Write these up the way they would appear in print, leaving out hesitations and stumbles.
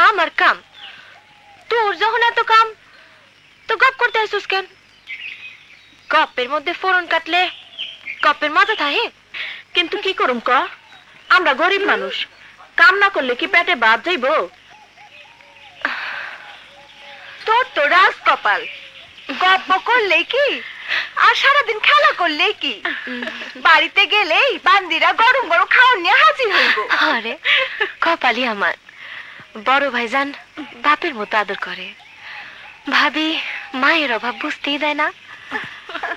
আমার কাম। তোর যখন এত কাম তো গপ করতে আসছিস কেন? গপের মধ্যে ফোড়ন কাটলে গপের মজা থাকে। কিন্তু কি করুম ক, আমরা গরিব মানুষ, কাম না করলে কি পেটে ভাত যাইব? তোর তো রাজ কপাল, গপ্প করলেই কি আর সারাদিন খেলা করলেই কি, বাড়িতে গেলেই বান্দিরা গরম গরম খাওয়ার নিয়ে হাজির হইব। আরে কপালই আমার। বড় ভাইজান বাপের মতো আদর করে, ভাবি মায়ের অভাব বুঝতেই দেয় না।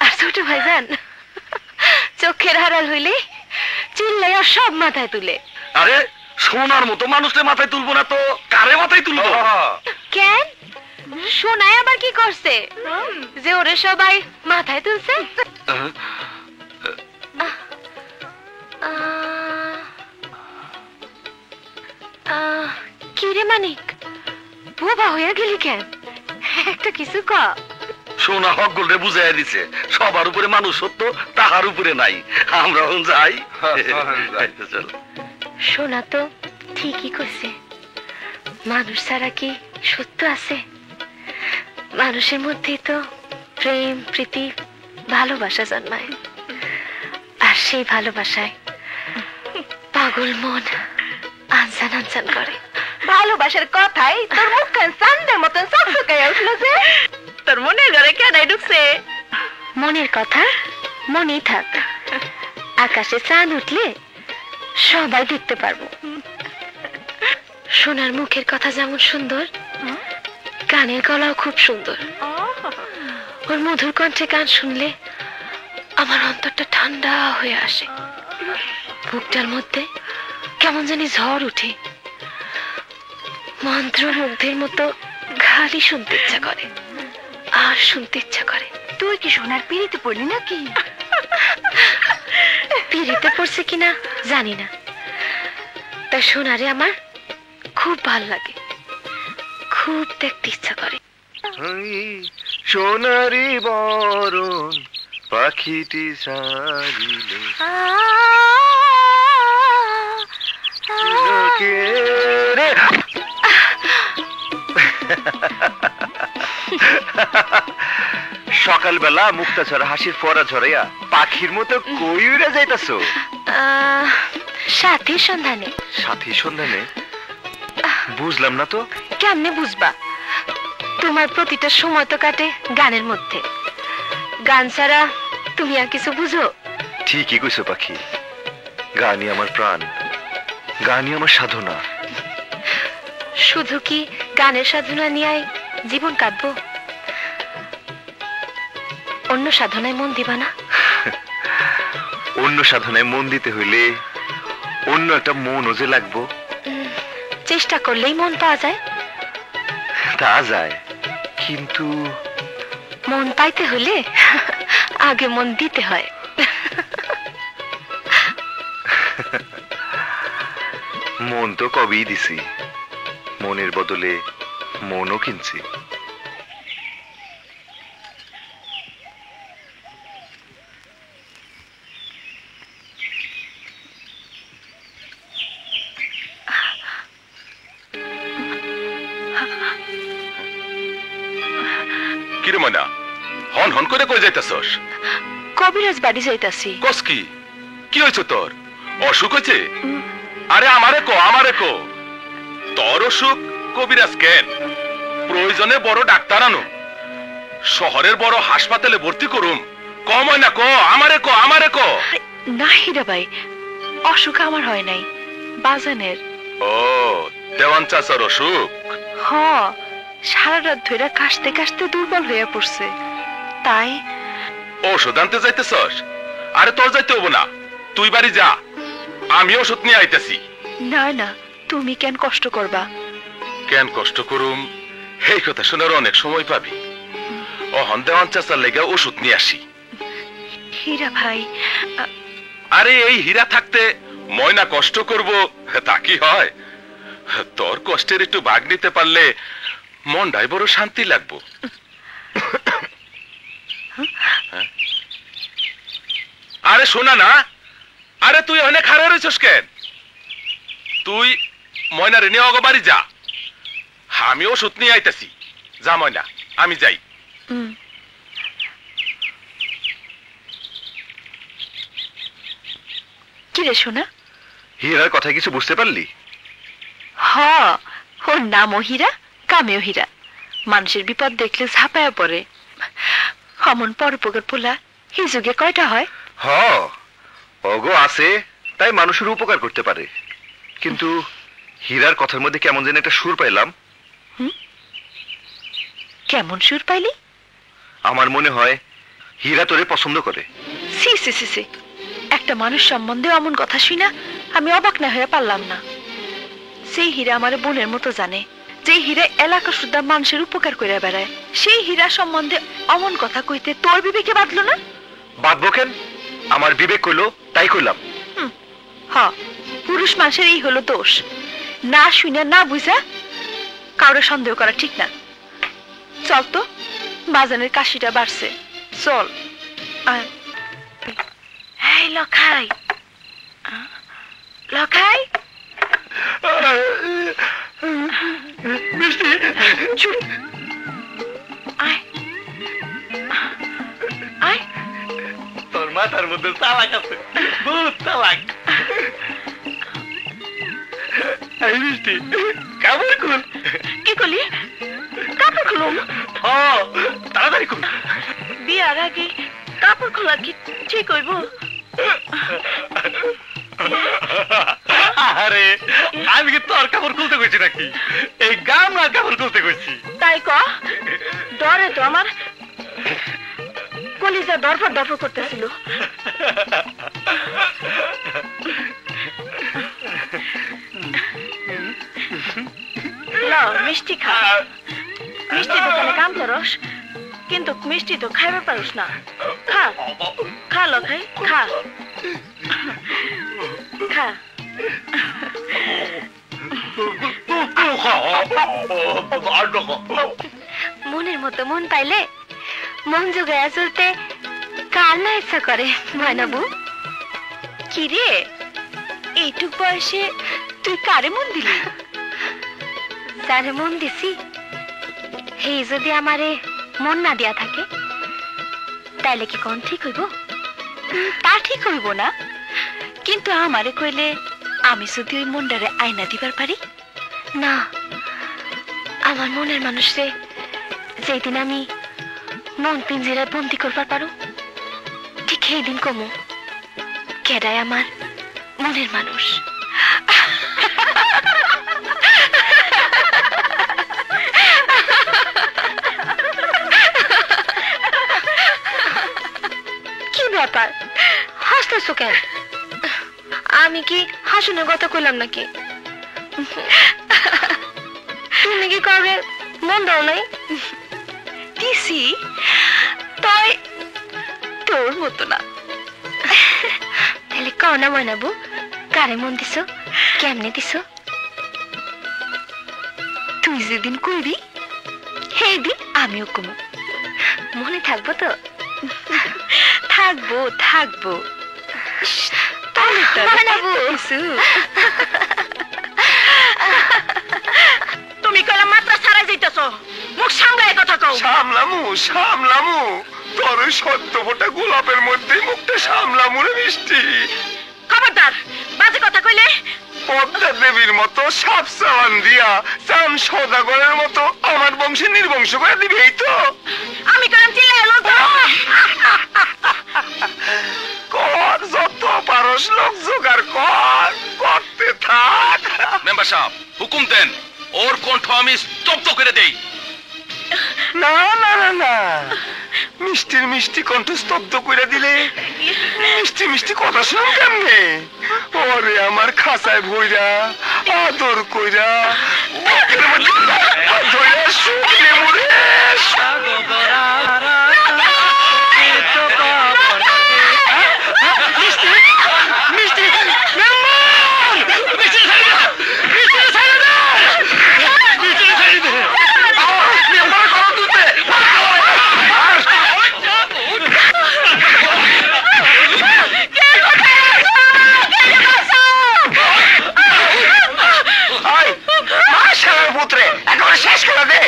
আর ছোট ভাইজান চোখের হারাল হইলে চিল্লাইয়া সব মাথায় তুলে। আরে সোনার মতো মানুষকে মাথায় তুলবো না তো কারে মাথায় তুলবো? কেন সোনাই আবার কি করছে যে ওরে সবাই মাথায় তুলছে? কি রে মানিক, বোবা হইয়া গেলি কেন? একটা কিছু ক। সোনা হক গোলরে বুঝাইয়া দিছে সবার উপরে মানুষ সত্য, তাহার উপরে নাই। আমরা যাই। চল। সোনা তো ঠিকই কইছে, মানুষ ছাড়া কি সত্য আছে? মানুষের মধ্যেই তো প্রেম প্রীতি ভালোবাসা জন্মায়, আর সেই ভালোবাসায় পাগল মন আনসান আনসান করে। ভালোবাসার কথাই তোর মুখখান চাঁদের মতন চকচকাইয়া উঠলো যে। তোর মনের ঘরে কেনাই ঢুকছে? মনের কথা মনেই থাক, আকাশে চাঁদ উঠলে সবাই দেখতে পারবো। সোনার মুখের কথা যেমন সুন্দর, গানের গলাও খুব সুন্দর। ওর মধুর কণ্ঠে গান শুনলে আমার অন্তরটা ঠান্ডা হয়ে আসে, বুকটার মধ্যে কেমন জানি ঝড় উঠে, মন্ত্রমুগ্ধের মতো খালি শুনতে ইচ্ছা করে আর শুনতে ইচ্ছা করে। তুই কি সোনার পিড়িতে পড়লি নাকি? পিড়িতে পড়ছে কিনা জানি না, তাই সোনারে আমার খুব ভাল লাগে, খুব দেখতে ইচ্ছা করে। সোনারি বরণ পাখিটি সারিলে সকালবেলা মুক্তা ছড়া হাসির ফোয়ারা ঝরাইয়া পাখির মতো কই উড়ে যাইতাছো? সাথীর সন্ধানে। সাথী সন্ধানে? বুঝলাম না তো। কেমনে বুঝবা? তোমার প্রতিটা সময় তো কাটে গানের মধ্যে, গান ছাড়া তুমি আর কিছু বুঝো? ঠিকই কইছো পাখি, গানই আমার প্রাণ, গানই আমার সাধনা। শুধু কি গানের সাধনা নিয়ে জীবন কাটবো? অন্য সাধনায় মন দিবা না? অন্য সাধনায় মন দিতে হইলে অন্য একটা মনও যে লাগবো। চেষ্টা করলেই মন পাওয়া যায়। তা যায়, কিন্তু মন পাইতে হলে আগে মন দিতে হয়। মন তো কবেই দিছি, মনের বদলে মনও কিনছি। কিরে ময়না, হন হন করে কই যাইতাছস? কবিরাজ বাড়ি যাইতাছি। কস কি? কি হইছে তোর? অসুখ হইছে? আরে আমারে কো। তোর অসুখ কবিরাজ কেন? প্রয়োজনে বড় ডাক্তার আনো, শহরের বড় হাসপাতালে ভর্তি করুম। ক ময়না ক, আমারে ক। না হীরা ভাই, অসুখ আমার হয় নাই, বাজানের। ও, দেওয়ান চাচার অসুখ? হ, সারা রাত ধরে কাশতে কাশতে দুর্বল হয়ে পড়ছে, তাই। ওষুধ আনতে যাইতেছস? আরে তোর যাইতে হবো না, তুই বাড়ি যা, আমি ওষুধ নিয়ে আইতেছি। না না, তুমি কেন কষ্ট করবা? কেন কষ্ট করুম এই কথা শোনার অনেক সময় পাবি। অহন দেওয়ান চাচার লেগে ওষুধ নিয়ে আসি। হীরা ভাই, আরে এই হীরা থাকতে ময়না কষ্ট করব তা কি হয়? তোর কষ্টের একটু ভাগ নিতে পারলে মনটাই বড় শান্তি লাগবো। আরে শোনা না, আরে তুই অনেক হারা রয়েছিস কেন? তুই ময়নারে নিয়ে অগো বাড়ি যা, আমি ওষুধ নিয়ে আইতাছি। যা ময়না, আমি যাই। কি রে সোনা? হীরার কথা কিছু বুঝতে পারলি? হ, ওর নামও হীরা, কামেও হীরা। মানুষের বিপদ দেখলে ঝাঁপায়া পড়ে। অমন পরোপকার পোলা এই যুগে কয়টা হয়? হ, অগো আছে, তাই মানুষের উপকার করতে পারে। কিন্তু হীরার কথার মধ্যে কেমন যেন একটা সুর পাইলাম। কেমন সুর পাইলি? আমার মনে হয় হীরা তোরে পছন্দ করে। সি সি সি সি, একটা মানুষ সম্বন্ধে অমন কথা শুই না আমি অবাক না হয়ে পারলাম না। সেই হীরা আমার বোনের মতো জানে, যে হীরা এলাকা সুদ্ধা মানুষের উপকার করে বেড়ায়। সেই হীরা সম্বন্ধে অমন কথা কইতে তোর বিবেকে বাঁধলো না? বাঁধবো কেন? আমার বিবেক কইলো তাই কইলাম। হ, পুরুষ মানুষের এই হলো দোষ, না শুনে না বুঝা কাউরে সন্দেহ করা ঠিক না। চল তো, বাজানের কাশিটা বাড়ছে, চল। এই লখাই, লখাই, চুপ, আয় আয়। তোর মাথার মধ্যে চালাক আছে, বহুত চালাক। এই মিষ্টি, কাপড় খুল। কি করলি? কাপড় খুলুম? তাড়াতাড়ি খুল। বিয়ার আগে কাপড় খোলা কি ঠিক হইব? আরে আমি কি তোর কাপড় খুলতে কইছি নাকি? এই গামলার কাপড় খুলতে কইছি। তাই ক, ডরে তো আমার কলিজা দরফর দরফর করতেছিল। লাও মিষ্টি খা। মিষ্টি দোকানে কাম করস, কিন্তু মিষ্টি তো খাইবার পারস না। খা খা লখাই, খা খা। মনের মতো মন পাইলে মন জোগায়া চলতে কার না ইচ্ছা করে ময়নাবু? কি রে, এইটুক বয়সে তুই কারে মন দিলি? যারে মন দিছি হে যদি আমারে মন না দিয়া থাকে তাইলে কি কোন ঠিক হইব? তা ঠিক হইব না, কিন্তু আমারে কইলে আমি যদি ওই মনটারে আয়না দিবার পারি না। আমার মনের মানুষরে যেদিন আমি মন পিঞ্জিরায় বন্দি করবার পারো, ঠিক সেই দিন কমু কেডায় আমার মনের মানুষ। কি ব্যাপার, হাসতেছো কেন? আমি কি হাসনের কথা কইলাম নাকি? তুমি কি করবে মন দাও নাই? দিছি, তাই তোর মতো না। তাহলে কও না ময়নাবু, কারে মন দিছ, কেমনে দিছ? তুই যেদিন কইবি সেই দিন আমিও কমু। মনে থাকবো তো? থাকবো থাকবো। তুমি কইলা মাত্রা ছাড়াই যাইতেছ, মুখ সামলায় কথা কও। সামলামু সামলামু, তোর ওই সদ্য ফোটা গোলাপের মধ্যেই মুখটা সামলামু রে মিষ্টি। খবরদার, বাজে কথা কইলে পদ্মা দেবীর মতো সাপ সাবান দিয়া চাম সদাগরের মতো আমার বংশে নির্বংশ করে দিবি, এই তো? আমি কইলাম চিল্লায় এলো তো। কর যত পারস লোক জোগাড় কর, করতে থাক। মেম্বার সাহেব হুকুম দেন, ওর কণ্ঠ আমি স্তব্ধ করে দেই। না না না না, মিষ্টির মিষ্টি কণ্ঠ স্তব্ধ করে দিলে মিষ্টি মিষ্টি কথা শুন কেমনে? ওরে আমার খাঁচায় ভইরা আদর কইরা বুকের মধ্যে ধইরা শুকলে মরে পুত্রে একেবারে শেষ করে দে।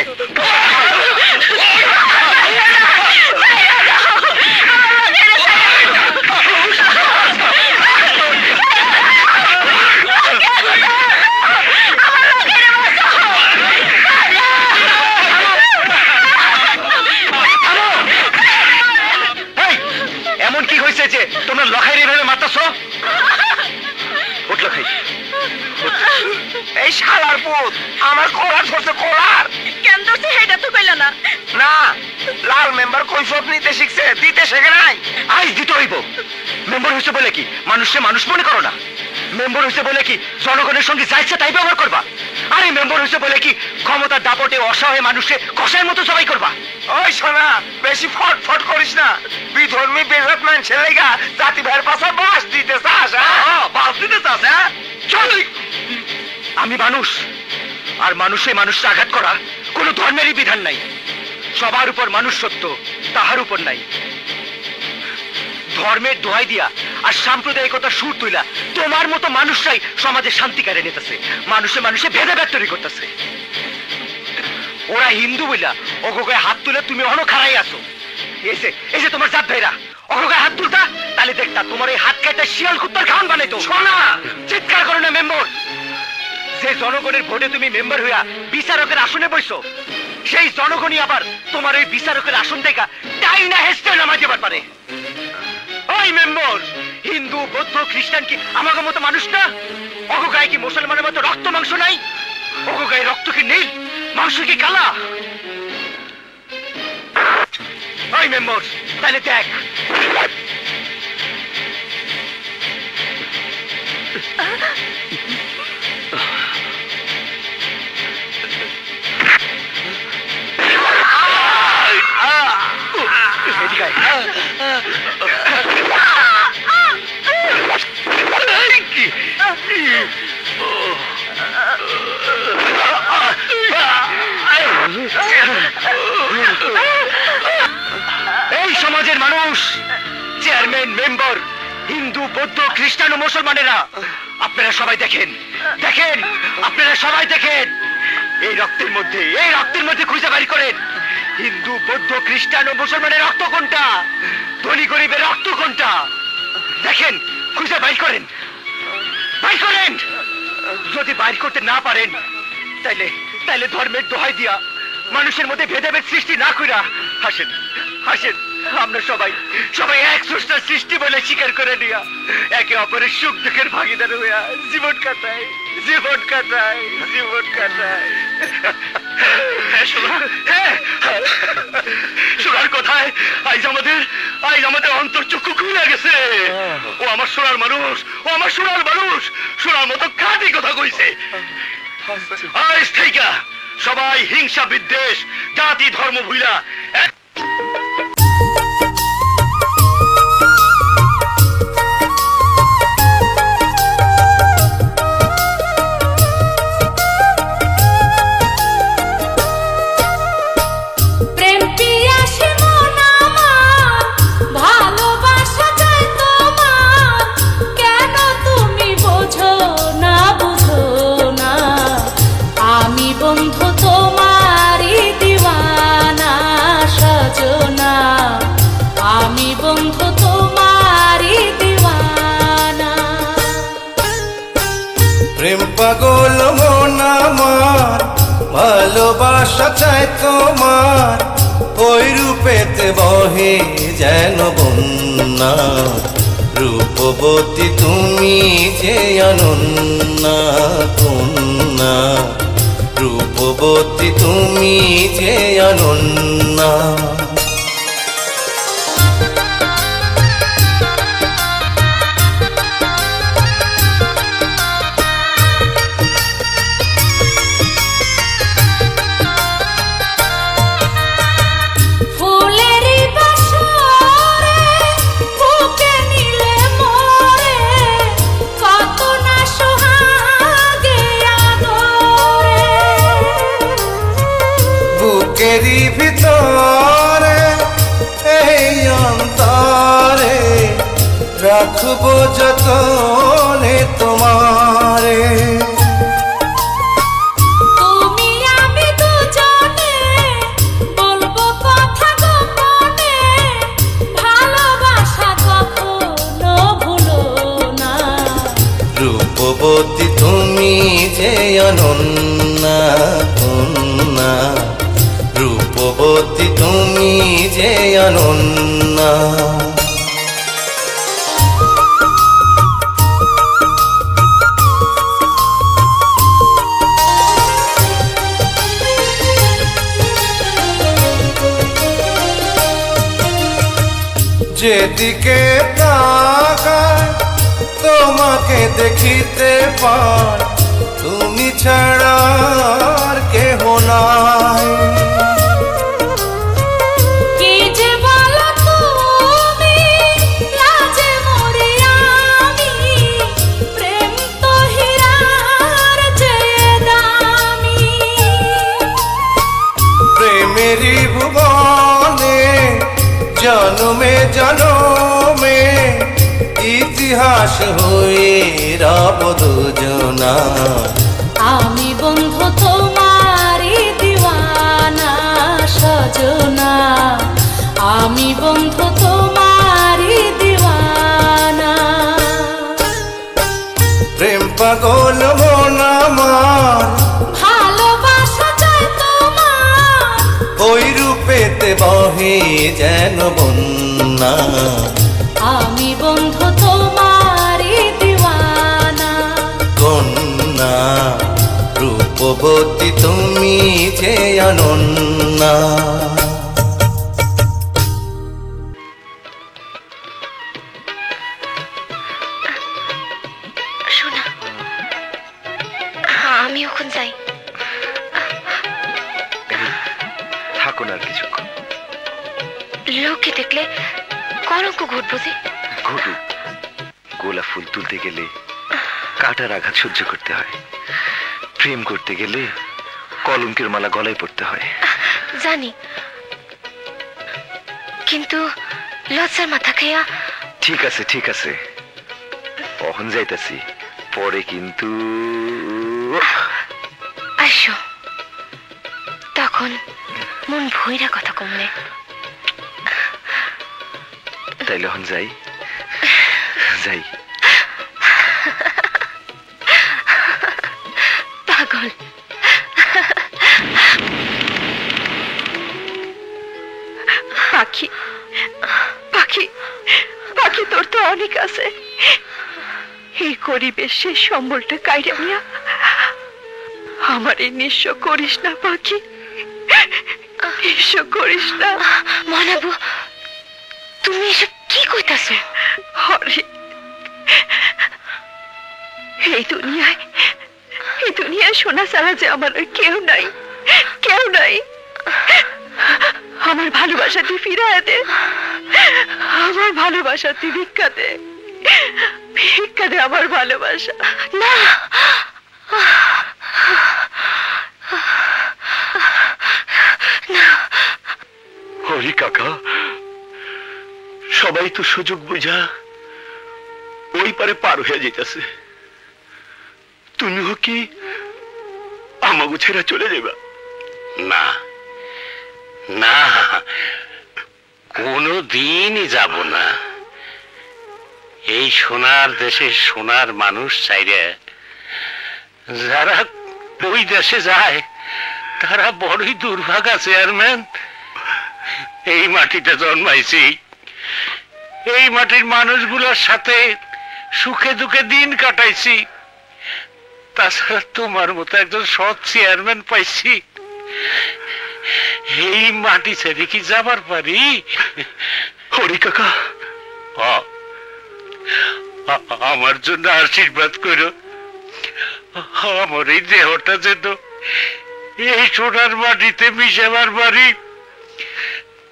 এমন কি হয়েছে যে তোমরা লখাই এইভাবে মারতেছ? উঠলো খাই। এই শালার পুত আমার কলার ধরছে, কলার কেন ধরছে সেটা তো কইল না। না, লাল মেম্বার কৈফত নিতে শিখছে, দিতে শেখে নাই। আই দিতে হইব। মেম্বার হইছে বলে কি মানুষকে মানুষ মনে করো না? মেম্বার হইছে বলে কি জনগণের সঙ্গে যা ইচ্ছা তাই ব্যবহার করবা? আরে মেম্বার হইছে বলে কি ক্ষমতার দাপটে অসহায় মানুষকে কষায়ের মতো সবাই করবা? ওই শোনা, বেশি ফট ফট করিস না। বিধর্মী বেজাত মানুষের লেগা জাতি ভাইয়ের পাশে বাস দিতে চাস? বাস দিতে চাস? হ্যাঁ, চল। আমি মানুষ, আর মানুষে মানুষকে আঘাত করা কোন ধর্মেরই বিধান নাই। সবার উপর মানুষ সত্য, তাহার উপর নাই। ধর্মের দোহাই দিয়া আর সাম্প্রদায়িকতা সুর তুইলা তোমার মতো মানুষরাই সমাজের শান্তি কেড়ে নিতেছে, মানুষে মানুষে ভেদাভেদ তৈরি করতেছে। ওরা হিন্দু বইলা ওকে হাত তুলে তুমি অন খাড়াই আসো। এই যে তোমার জাত ভাইরা ওকে হাত তুলতা, তাহলে দেখতা তোমার এই হাত কাটা শিয়াল কুত্তার খাওয়ান বানাইতো। শোনা, চিৎকার করো না মেম্বার। যে জনগণের ভোটে তুমি মেম্বার হইয়া বিচারকের আসনে বইছো, সেই জনগণই আবার তোমার এই বিচারকের আসন থেকে তাই না হেসতে নামাই দেবার পারে। ওই মেম্বার, হিন্দু বৌদ্ধ খ্রিস্টান কি আমাকে মতো মানুষ না? অগো গায়ে কি মুসলমানের মতো রক্ত মাংস নাই? অগো গায়ে রক্ত কি নীল, মাংস কি কালা? ওই মেম্বার, তাহলে দেখ। এই সমাজের মানুষ, চেয়ারম্যান, মেম্বার, হিন্দু বৌদ্ধ খ্রিস্টান ও মুসলমানেরা, আপনারা সবাই দেখেন, দেখেন, আপনারা সবাই দেখেন। এই রক্তের মধ্যে খুঁজে বাড়ি করেন হিন্দু বৌদ্ধ খ্রিস্টান ও মুসলমানের রক্ত কোনটা, ধনী গরিবের রক্ত কোনটা। দেখেন, খুঁজে বাইর করেন, বাইর করেন। যদি বাইর করতে না পারেন তাইলে ধর্মের দোহাই দিয়া মানুষের মধ্যে ভেদাভেদ সৃষ্টি না কইরা হাসেন, হাসেন। আমরা সবাই এক স্রষ্টার সৃষ্টি বলে স্বীকার করে নিয়া একে অপরের সুখ দুঃখের ভাগিদার হইয়া জীবন কাটায়। সোনার কথায় আইজ আমাদের অন্তর চক্ষু খুলে গেছে। ও আমার সোনার মানুষ, সোনার মতো খাঁটি কথা কইছে। আজ থেকে সবাই হিংসা বিদ্বেষ জাতি ধর্ম ভুইলা পাগল মন আমার, ভালোবাসা চাই তোমার, ওই রূপেতে বহে যেন বন্যা। রূপবতী তুমি যে অনন্যা কন্যা, রূপবতী তুমি যে অনন্যা। ভিতরে এই অন্তরে রাখবো যতনে তোমারে। তুমি রূপবতী তুমি যে অনন্যা কন্যা, রূপবতী তুমি যে অনন্যা। যেদিকে তাকাই তোমাকে দেখিতে পাই, তুমি ছাড়া আর কেহ নাই। কে যে বলো তুমি, লাজে মরি আমি, প্রেম তো হীরার চেয়ে দামি। প্রেমেরই ভুবনে জনমে জনমে ইতিহাস হয়ে রব দুজনা। আমি বন্ধু তোমারি দিওয়ানা সজনা, আমি বন্ধু তোমারি দিওয়ানা। প্রেম পাগল মন আমার, ভালোবাসা চাই তোমার, ওই রূপেতে বহে যেন বন্যা। আমি বন্ধু তোমারি দিওয়ানা। কন্যা রূপবতী তুমি যে অনন্যা। শোনা, আমি ওখান যাই। থাকুন আর কিছুক্ষণ। লোকে দেখলে কলঙ্ক ঘটবো যে। ঘটুক, গোলাপ ফুল তুলতে গেলে কাটার আঘাত সহ্য করতে হয়, প্রেম করতে গেলে কলঙ্কের মালা গলায় পড়তে হয়। জানি, কিন্তু লজ্জার মাথা খাইয়া। ঠিক আছে ঠিক আছে, কখন যাইতাছি, পরে কিন্তু আসো, তখন মন ভইরা কথা কমলে। তাইলে এখন যাই যাই। পাগল। পাখি পাখি পাখি, তোর তো অনেক আছে। এই গরিবের শেষ সম্বলটা কাইরা নিয়া আমার এই নিঃস্ব করিস না পাখি, নিঃস্ব করিস না। মনাবু, তুমি এসব কি কইতাছো? হরে, এই দুনিয়ায় সোনা ছাড়া যে আমার আর কেউ নাই, কেউ নাই। আমার ভালোবাসা তুই ফিরাইয়া দে, আমার ভালোবাসা তুই ভিক্ষা দে, ভিক্ষা দে আমার ভালোবাসা। না, হরি কাকা, সবাই তো সুযোগ বুঝা ওই পারে পার হয়ে যেতেছে, তুমিও কি আমাগো ছেড়ে চলে যাবা? না না, কোনো দিনই যাব না। এই সোনার দেশে সোনার মানুষ চাইরে যারা ওই দেশে যায় তারা বড়ই দুর্ভাগা চেয়ারম্যান। এই মাটিতে জন্মাইছি, এই মাটির মানুষগুলোর সাথে সুখে দুঃখে দিন কাটাইছি, তাছাড়া তোমার মতো একজন সৎ চেয়ারম্যান পাইছি। এই মাটি ছেড়ে কি যাবার পারি? হরি কাকা, আমার জন্য আশীর্বাদ করো, আমার এই দেহটা যেন এই সোনার মাটিতে মিশাবার পারি।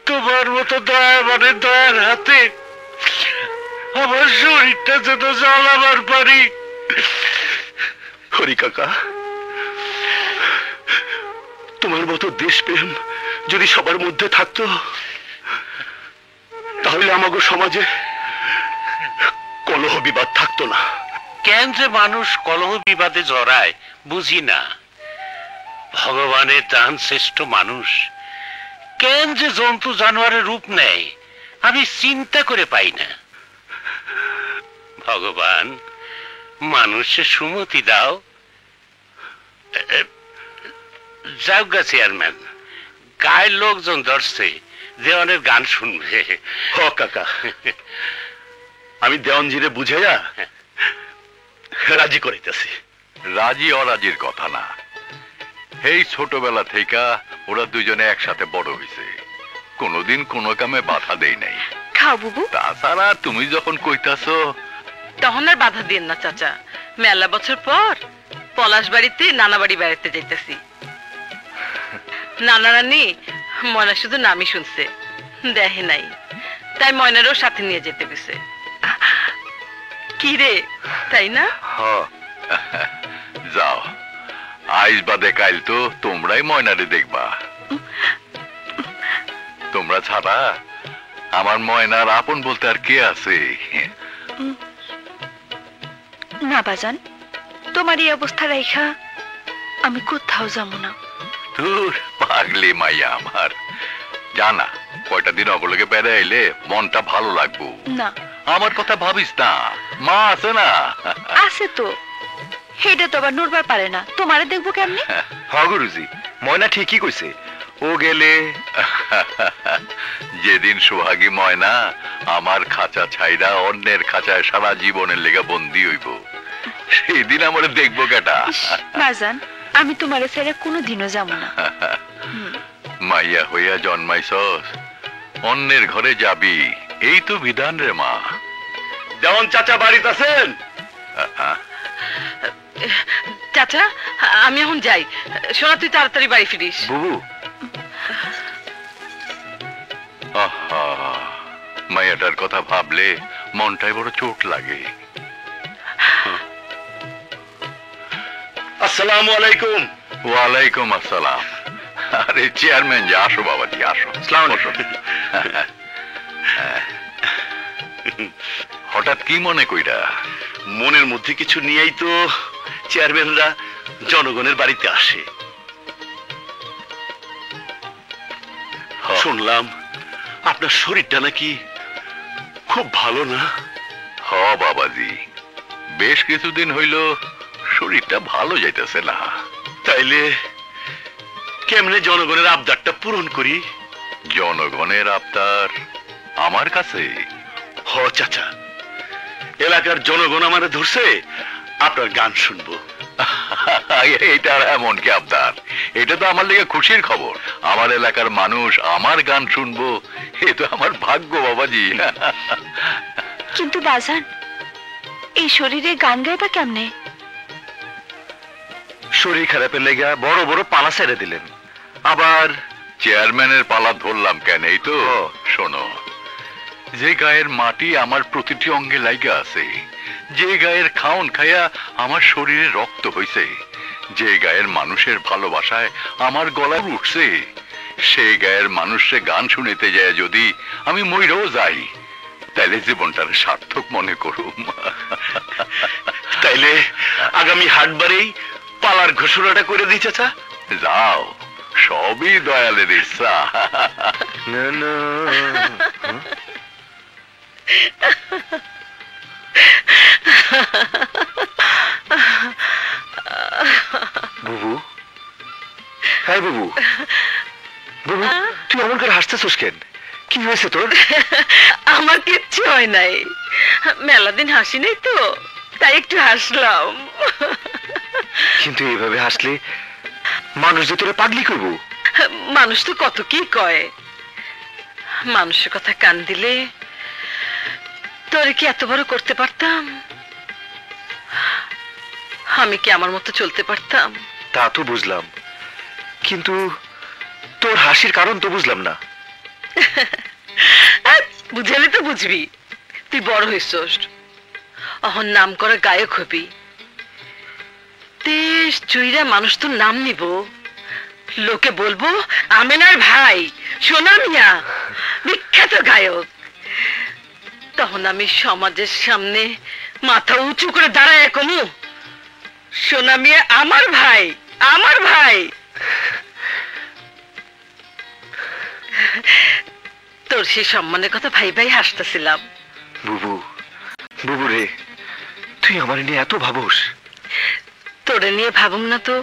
তোমার মতো দয়া মানে দয়ার হাতে আমার শরীরটা যেন জ্বালাবার পারি। হরি কাকা, তোমার মতো দেশপ্রেম যদি সবার মধ্যে থাকতো, তাহলে আমাগো সমাজে কলহ বিবাদ থাকতো না। কেন যে মানুষ কলহ বিবাদে জড়ায় বুঝি না। ভগবানের দান শ্রেষ্ঠ মানুষ কেন যে জন্তু জানোয়ারের রূপ নেয় আমি চিন্তা করে পাই না। ভগবান মানুষের সুমতি দাও। যাও গা চেয়ারম্যান, গায়ের লোকজন ধরছে, দেওয়ানের গান শুনবে। হ কাকা, আমি দেওয়ানজিরে বুঝাইয়া রাজি করাইতেছি। রাজি অরাজির কথা না, এই ছোটবেলা থেকে ওরা দুজনে একসাথে বড় হয়েছে, কোনোদিন কোনো কামে বাধা দেই নাই। খাও বুবু। তাছাড়া তুমি যখন কইতাছো, তখন আর বাধা দিন না চাচা, মেলা বছর পর পলাশ বাড়িতে নানা বাড়ি বেড়াতে যাইতেছি। নানা রানী ময়না শুধু নামই শুনছে, দেখে নাই, তাই ময়নারও সাথে নিয়ে যেতে গেছে। কি রে, তাই না? যাও, আইস বাদে কাইল তো তোমরাই ময়নারে দেখবা। তোমরা ছাড়া আমার ময়নার আপন বলতে আর কে আছে? না বাজান, তোমার এই অবস্থা রাইখা আমি কোথাও যাবো না। তোর পাগলি মাইয়া আমার, জানা কয়টা দিন অবলগে বেড়ে এলে মনটা ভালো লাগবো। না, আমার কথা ভাবিস না, মা আছে না। আছে তো, হেডে তো আবার নড়বার পারে না, তোমারে দেখবো কেমনি? হ গুরুজি, ময়না ঠিকই কইছে, ও গেলে যেদিন সোহাগী ময়না আমার খাঁচা ছাইরা অন্যের খাঁচায় সারা জীবনের লেগে বন্দি হইব, সেদিন আমার দেখবো কেটা? বাজান, আমি তোমারে ছেড়ে কোনোদিনও যাবো না। মাইয়া হইয়া জন্মাইছস, অন্যের ঘরে যাবি, এই তো বিধান রে মা। দেওয়ান চাচা বাড়িতে আছেন? চাচা, আমি এখন যাই, সোনা তুই তাড়াতাড়ি বাড়ি ফিরিস। বুবু, আহা, মাইয়াটার কথা ভাবলে মনটাই বড় চোট লাগে। আসসালামু আলাইকুম। ওয়ালাইকুম আসসালাম। আরে চেয়ারম্যান যে, আসো বাবাজি আসো। হঠাৎ কি মনে কইরা? মনের মধ্যে কিছু নিয়েই তো চেয়ারম্যানরা জনগণের বাড়িতে আসে। শুনলাম আপনার শরীরটা নাকি খুব ভালো না? হ বাবাজি, বেশ কিছুদিন হইল শরীরটা ভালো যাইতেছে না। তাইলে কেমনে জনগণের আবদারটা পূরণ করি? জনগণের আবদার আমার কাছে? হ চাচা, এলাকার জনগণ আমারে ধরছে, আপনার গান শুনবো। এইটা এমন কি আবদার? এটা তো আমার লেগে খুশির খবর। আমার এলাকার মানুষ আমার গান শুনবো, এ তো আমার ভাগ্য বাবাজি। কিন্তু বাজান, এই শরীরে গান গাইবা কেমনে? শরীর খারাপের লেগা বড় বড় পালা ছেড়ে দিলেন, আবার চেয়ারম্যানের পালা ধরলাম কেন? এই তো শোনো, যে গায়ের মাটি আমার প্রতিটি অঙ্গে লাইগা আছে, যে গায়ের খাওন খাইয়া আমার শরীরে রক্ত হইছে, যে গায়ের মানুষের ভালোবাসায় আমার গলা উঠছে, সেই গায়ের মানুষে গান শুনিতে যায় যদি আমি মইরাও যাই, তাইলে জীবনটার সার্থক মনে করুম। তাইলে আগামী হাটবারেই পালার ঘোষণাটা করে দিই চাচা। যাও, সবই দয়ালের ইচ্ছা। না না, বুবু, হ্যাঁ বুবু, বুবু তুই এমন করে হাসতেছিস কেন? কি হয়েছে তোর? আমার কিচ্ছু হয় নাই, মেলা দিন হাসি নাই তো, তাই একটু হাসলাম। কিন্তু এইভাবে হাসলে মানুষ যে তোরে পাগলি করব। মানুষ তো কত কি কয়, মানুষের কথা কান দিলে তোরে কি এত বড় করতে পারতাম? আমি কি আমার মতো চলতে পারতাম? তা তো বুঝলাম, কিন্তু তোর হাসির কারণ তো বুঝলাম না। বুঝালে তো বুঝবি, তুই বড় হইছস, অহন নাম করা গায়ক হবি, দেশ জুইরা মানুষ তোর নাম নিব, লোকে বলবো আমেনার ভাই সোনা মিয়া বিখ্যাত গায়ক। তখন আমি সমাজের সামনে মাথা উঁচু করে দাঁড়ায় কমু, সোনা মিয়া আমার ভাই, আমার ভাই। তোর সেই সম্মানের কথা ভাই ভাই হাসতেছিলাম। বুবু, বুবু রে, তুই তুই আমার নিয়ে এত ভাবুস? তোরে নিয়ে ভাবুম না তো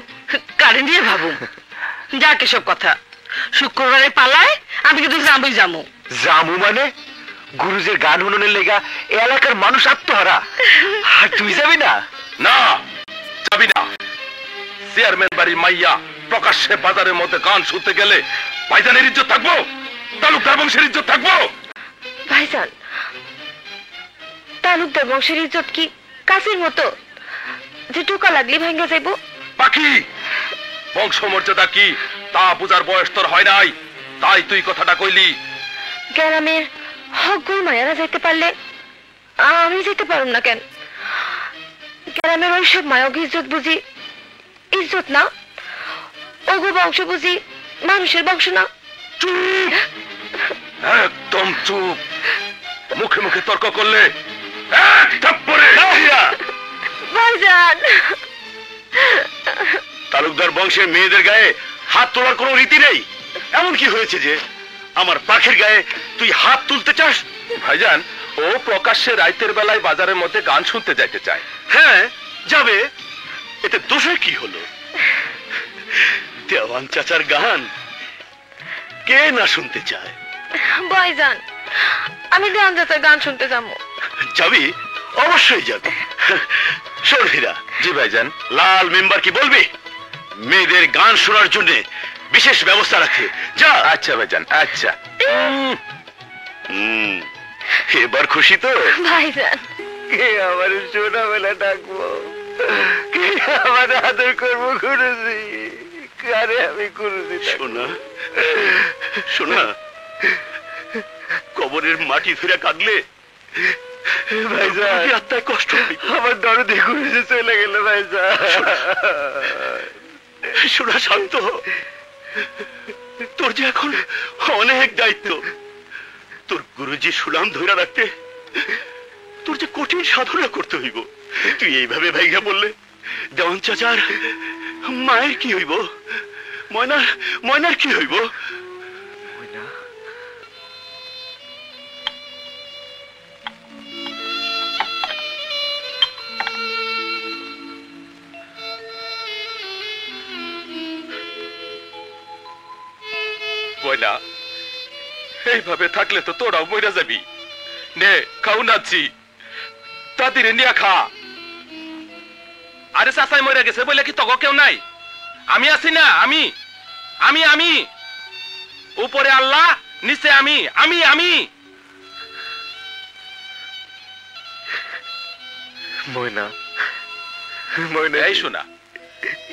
কারে নিয়ে ভাবুম? যাকে সব কথা, শুক্রবারে পালায় আমি কিন্তু যাবই যামু। জামু মানে? গুরুজের গান শুননের লেগা এলাকার মানুষ আত্মহারা, আর তুই যাবি না? না, যাবি না। চেয়ারম্যান বাড়ির মাইয়া প্রকাশ্যে বাজারের মধ্যে গান শুনতে গেলে ভাইজানের ইজ্জত থাকবো? তালুকদার বংশের ইজ্জত থাকবো? ভাইজান, তালুকদার বংশের ইজ্জত কি কাছের মতো যে টোকা লাগলি ভেঙে যাইব? পাখি, বংশ মর্যাদা কি তা বুঝার বয়স তোর হয় নাই, তাই তুই কথাটা কইলি। গ্রামের হক মায়ারা যাইতে পারলে আমি যেতে পারুম না কেন? গ্রামের ওইসব মায়ক ইজ্জত বুঝি ইজ্জত না? ওগো বংশ বুঝি মানুষের বংশ না? একদম চুপ। মুখে মুখে তর্ক করলে এক থাপ্পড়ে। ভাইজান, তালুকদার বংশের মেয়েদের গায়ে হাত তোলার কোনো রীতি নেই। এমন কি হয়েছে যে আমার পাখির গায়ে তুই হাত তুলতে চাস? ভাইজান, ও প্রকাশ্যে রাইতের বেলায় বাজারের মধ্যে গান শুনতে যাইতে চায়। হ্যাঁ, যাবে, এতে দোষের কি হলো? দেওয়ান চাচার গান কে না শুনতে চায়? ভাইজান, আমি দেওয়ান চাচার গান শুনতে যাবো। যাবি? অবশ্যই যাবি। শোন হীরা। জি ভাইজান। লাল মেম্বার কি বলবি? মেয়েদের গান শোনার জন্য বিশেষ ব্যবস্থা রাখে। যা। আচ্ছা ভাইজান, আচ্ছা। এবার খুশি তো? ভাইজান, কে আমার ছোটবেলা ডাকবো, কে আমার আদর করবো গুরুজি, কারে আমি গুরুজি? শোনা, শোনা, কবরের মাটি ফিরে কাঁদলে ভাইজান আত্মায় কষ্ট হবে। আমার দরদে গুরুজি চলে গেল ভাইজান। শোনা, শান্ত হ। তোর যে এখন অনেক দায়িত্ব। তোর গুরুজি সুনাম ধরে রাখতে তোর যে কঠিন সাধনা করতে হইব। তুই এইভাবে ভাইগা বললে দেওয়ান চাচার মায়ের কি হইব? ময়নার কি হইব? ময়না, এইভাবে থাকলে তো তোরাও মরে যাবি। নে, খাও নাচ্ছি, তাদিরে নিয়ে খা। আরে চাচাই মরে গেছে বলে কি তক কেউ নাই? আমি আছি না? আমি আমি আমি উপরে আল্লাহ, নিচে আমি আমি আমি ময়না, এই শোনা,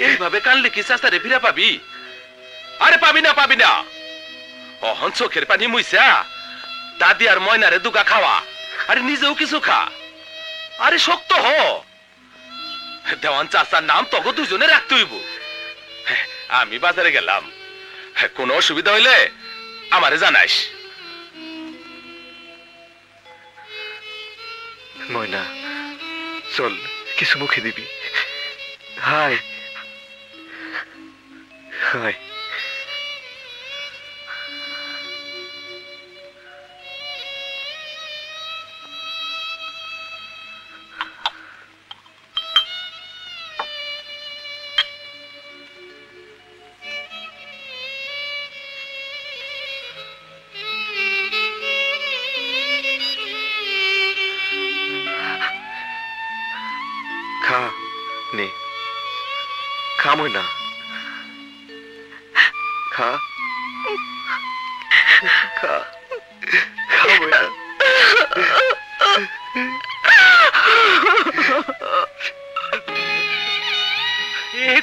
এইভাবে কানলে কি চাচারে ফিরে পাবি? আরে পাবি না, পাবি না। অহন চোখের পানি মুইসা দাদি আর ময়নারে দুগা খাওয়া, আরে নিজেও কিছু খা। আরে শক্ত হ। দেওয়ান চাচার নাম তগো দুজনে রাখতে হইব। আমি বাজারে গেলাম, কোনো অসুবিধা হইলে আমারে জানাইস। ময়না চল, কিছু মুখে দিবি। High high. খা নে, খা ময়না, খা খা খা ময়না।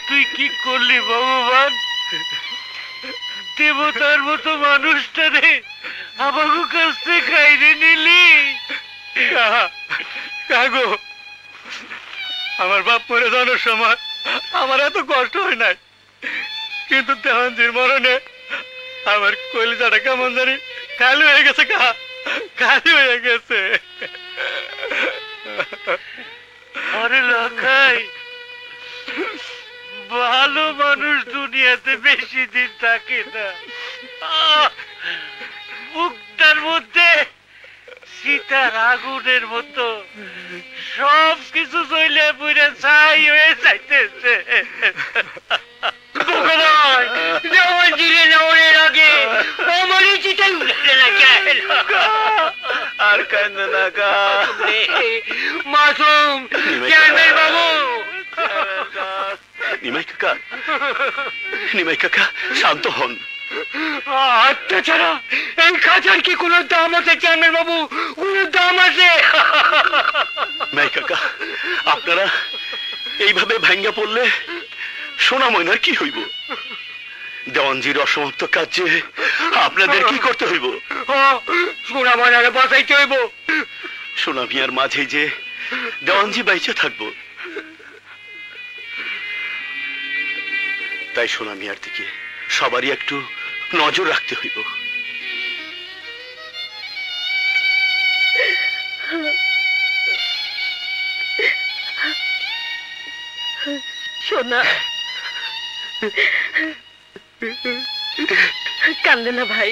তুই কি করলি ভগবান? দেবতার মতো মানুষটারে আমাকে কাছ থেকে খাইরে নিলি। কাগো, আমার বাপ মরে যাওয়ার সময় আমার এত কষ্ট হয় নাই, কিন্তু দেওয়ানজির মরণে আমার কলিজাটা কেমন জানি খালি হয়ে গেছে। খালি হয়ে গেছে। আরে লাখাই, ভালো মানুষ দুনিয়াতে বেশি দিন থাকে না। মুখটার মধ্যে সীতার আগুনের মতো সব কিছু চলে পুরে ছাই হয়ে যাইতেছে। আর কান্দ না কা মাসুম চেয়ারম্যান বাবু। নিমাই কাকা শান্ত হন। তাছাড়া এই খাঁচার কি কোনো দাম আছে চেয়ারম্যান বাবু? কোনো দাম আছে? নিমাই কাকা আপনারা এইভাবে ভাঙ্গা পড়লে সোনা ময়নার কি হইব? দেওয়ানজির অসমাপ্ত কাজে আপনাদের কি করতে হইব? সোনা ময়নারে বাঁচাইতে হইব। সোনা মিয়ার মাঝে যে দেওয়ানজি বাইচে থাকবো, তাই সোনা মিয়ার দিকে সবারই একটু নজর রাখতে হইব। সোনা কান্দে না ভাই,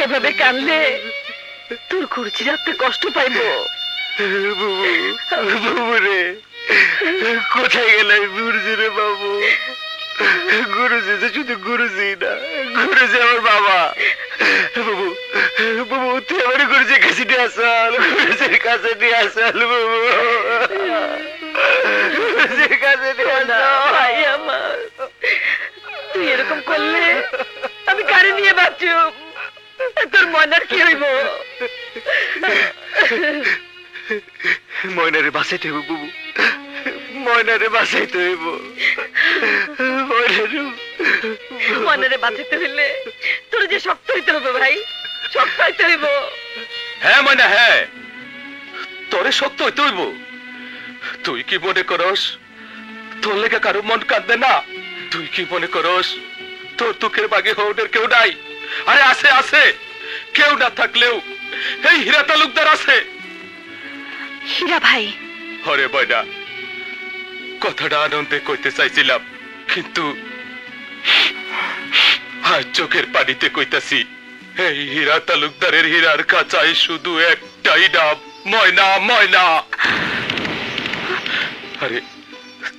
এভাবে কান্দলে তোর খুরচি রাখতে কষ্ট পাইব। রে কোথায় গেলে গুরুজি রে বাবু? গুরুজি তো শুধু গুরুজি না, গুরুজি আমার বাবা। বাবু বাবু তুই আমার গুরুজির কাছে নিয়ে আসাল, গুরুজির কাছে নিয়ে আসাল বাবু, গুরুজির কাছে নিয়ে আসাল। ভাই আমার, তুই এরকম করলে আমি কারে নিয়ে বাঁচব? তোর ময়নার কি হইব? ময়নারে বাঁচাইতে হইব বাবু, ময়নারে বাঁচাইতে হইব। ময়নারে বাঁচাইতে হইলে তোর যে শক্ত হইতে হবে ভাই, শক্ত হইতে হইব। হ্যাঁ ময়না, হ্যাঁ তোরে শক্ত হইতে হইব। তুই কি মনে করস তোর লেগে কারো মন কাঁদবে না? তুই কি মনে করস তোর দুঃখের বাগে হওয়ার কেউ নাই? আরে আছে, আছে। কেউ না থাকলেও এই হীরা তালুকদার আছে। হীরা ভাই, হরে ময়না, কথাটা আনন্দে কইতে চাইছিলাম, কিন্তু আজ চোখের পানিতে কইতাছি। এই হীরা তালুকদারের হীরার কাঁচাই শুধু একটাই নাম, ময়না, ময়না। আরে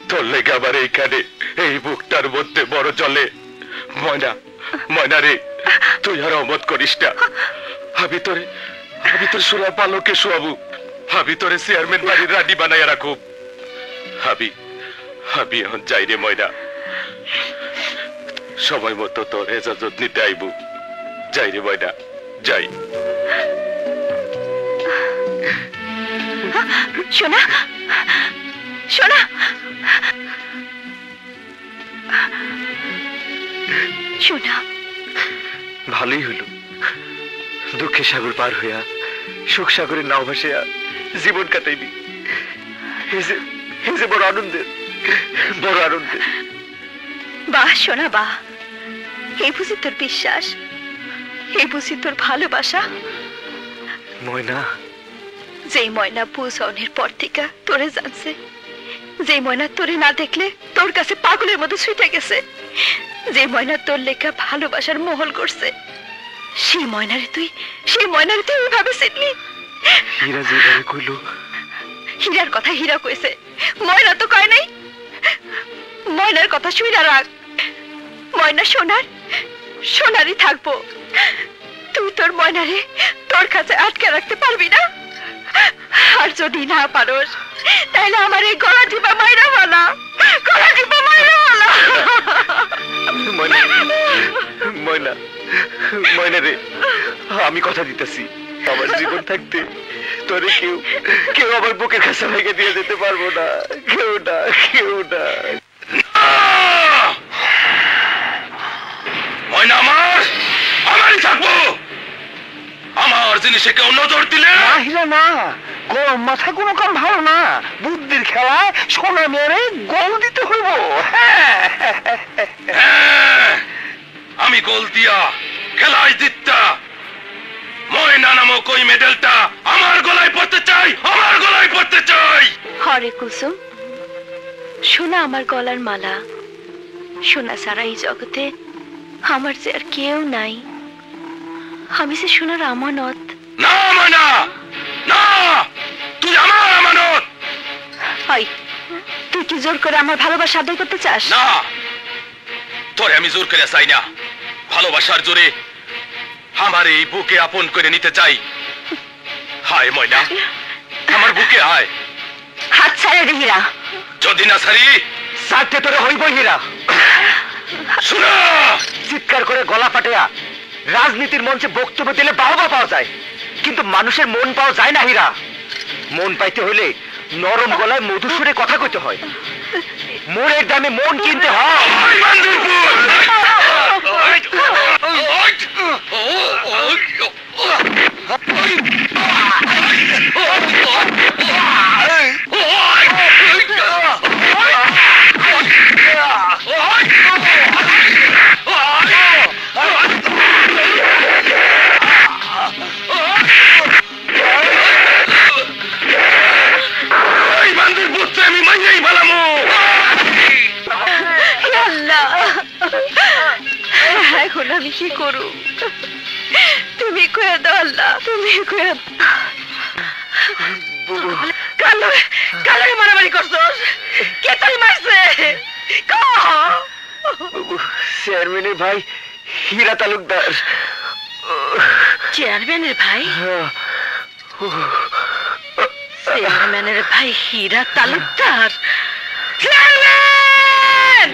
তোর লেগে আবার এইখানে এই বুকটার মধ্যে বড় জলে। ময়না, ময়না রে, তুই আর অমত করিস না। আমি তোর সোনা পালকে শোয়াবো, আমি তোরে চেয়ারম্যান বাড়ির রানী বানাইয়া রাখুব। আমি এখন যাই রে ময়না, সময় মতো তোর হেফাজত নিতে আইব। যাই রে ময়না, যাই। সোনা, সোনা, সোনা। ভালোই হইল, দুঃখের সাগর পার হইয়া সুখ সাগরের নাও ভাসিয়া জীবন কাটাইবি। বড় আনন্দের, বড় আনন্দের। বাহ সোনা বাহ, এই বুঝি তোর বিশ্বাস, এই বুঝি তোর ভালোবাসা। ময়না, যেই ময়না বুঝনের পর থেকে তোরে জানছে, যে ময়না তোরে না দেখলে তোর কাছে পাগলের মতো ছুটে গেছে, যে ময়না তোর লেখা ভালোবাসার মহল করছে, সেই ময়নারে তুই এইভাবে চিনলি? হীরা যেভাবে কইল। হীরার কথা হীরা কইছে, ময়না তো কয় নাই। ময়নার কথা শুইনা রাখ, ময়না সোনারই থাকবো। তুই তোর ময়নারে তোর কাছে আটকে রাখতে পারবি না? আর যদি না পারোস তাহলে আমার এই গলা টিপা মাইরা ফেলা, গলা টিপা মাইরা ফেলা। ময়না, ময়না, ময়না রে, আমি কথা দিতেছি, আমার জীবন থাকতে তোরে কেউ আমার বুকের কাছে ভেঙে দিয়ে যেতে পারবো না, কেউ না, কেউ না। ময়না আমারই থাকবো। আমার জিনিসে কেউ নজর দিলে না, গরম মাথায় কোনো কাম ভালো না, বুদ্ধির খেলায় সোনা মেরে গোল দিতে হইব। আমি গোল দিয়া খেলায় জিততা। ময়না নামক ওই মেডেলটা আমার গলায় পড়তে চাই, আমার গলায় পড়তে চাই। হরে কুসুম, সোনা আমার গলার মালা। সোনা ছাড়া এই জগতে আমার যে আর কেউ নাই। আমি যে সোনার আমানত। না ময়না, না, তুই কি জোর করে আমার ভালোবাসা আদায় করতে চাস? না, তোরে আমি জোর করে চাই না। ভালোবাসার জোরে আমার এই বুকে আপন করে নিতে চাই। হায় ময়না, আমার বুকে আয়। হাত ছাড়ে দে হীরা। যদি না ছাড়ি সাথে তোরে হইব হীরা। শোনা, চিৎকার করে গলা ফাটিয়া রাজনীতির মঞ্চে বক্তব্য দিলে বাহবা পাওয়া যায়, কিন্তু মানুষের মন পাওয়া যায় না হীরা। মন পাইতে হইলে নরম গলায় মধুর সুরে কথা কইতে হয়। মোড়ের দামে মন কিনতে হয়। এখন আমি কি করু? তুমি কয়ে দাও আল্লাহ, তুমি কয়ে কালো মারামারি করছস? কে তাই মারছে? চেয়ারম্যানের ভাই হীরা তালুকদার। চেয়ারম্যানের ভাই? চেয়ারম্যানের ভাই হীরা তালুকদার? চেয়ারম্যান!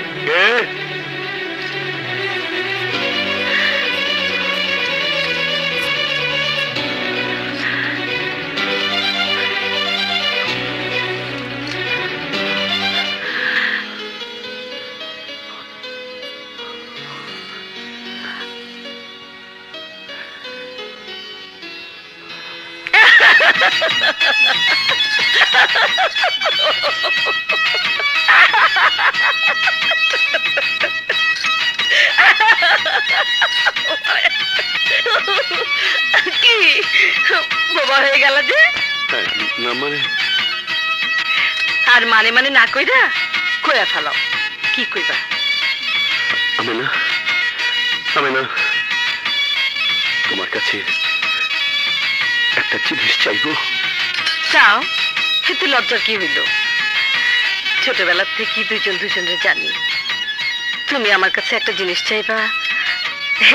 কি বাবা হয়ে গেল যে? না মানে আর মানে মানে না কইরা কইয়া ফেলাও। কি কইবা? আমি না তোমার কাছে একটা জিনিস চাইবো। চাও? এতে লজ্জার কি হইল? ছোটবেলার থেকে দুজন দুজনের জানি। তুমি আমার কাছে একটা জিনিস চাইবা,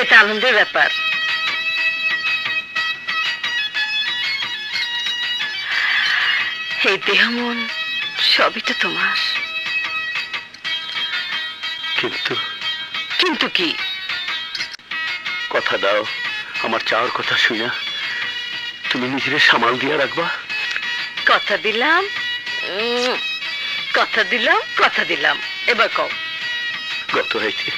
এটা আনন্দের ব্যাপার। এই দেহ মন সবই তো তোমার। কিন্তু কি? কথা দাও, আমার চাওয়ার কথা শুনে তুমি নিজের সামাল দিয়া রাখবা। কথা দিলাম, কথা দিলাম, কথা দিলাম। এবার কও। গত হয়েছে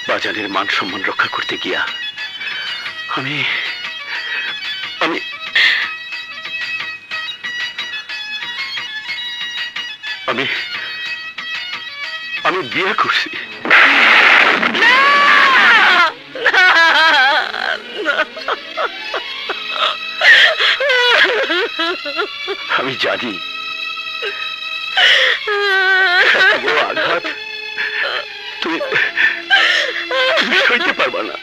বাজারের মান সম্মান রক্ষা করতে গিয়া আমি আমি আমি আমি বিয়ে করছি। আমি জানি আঘাত তুমি সইতে পারবা না।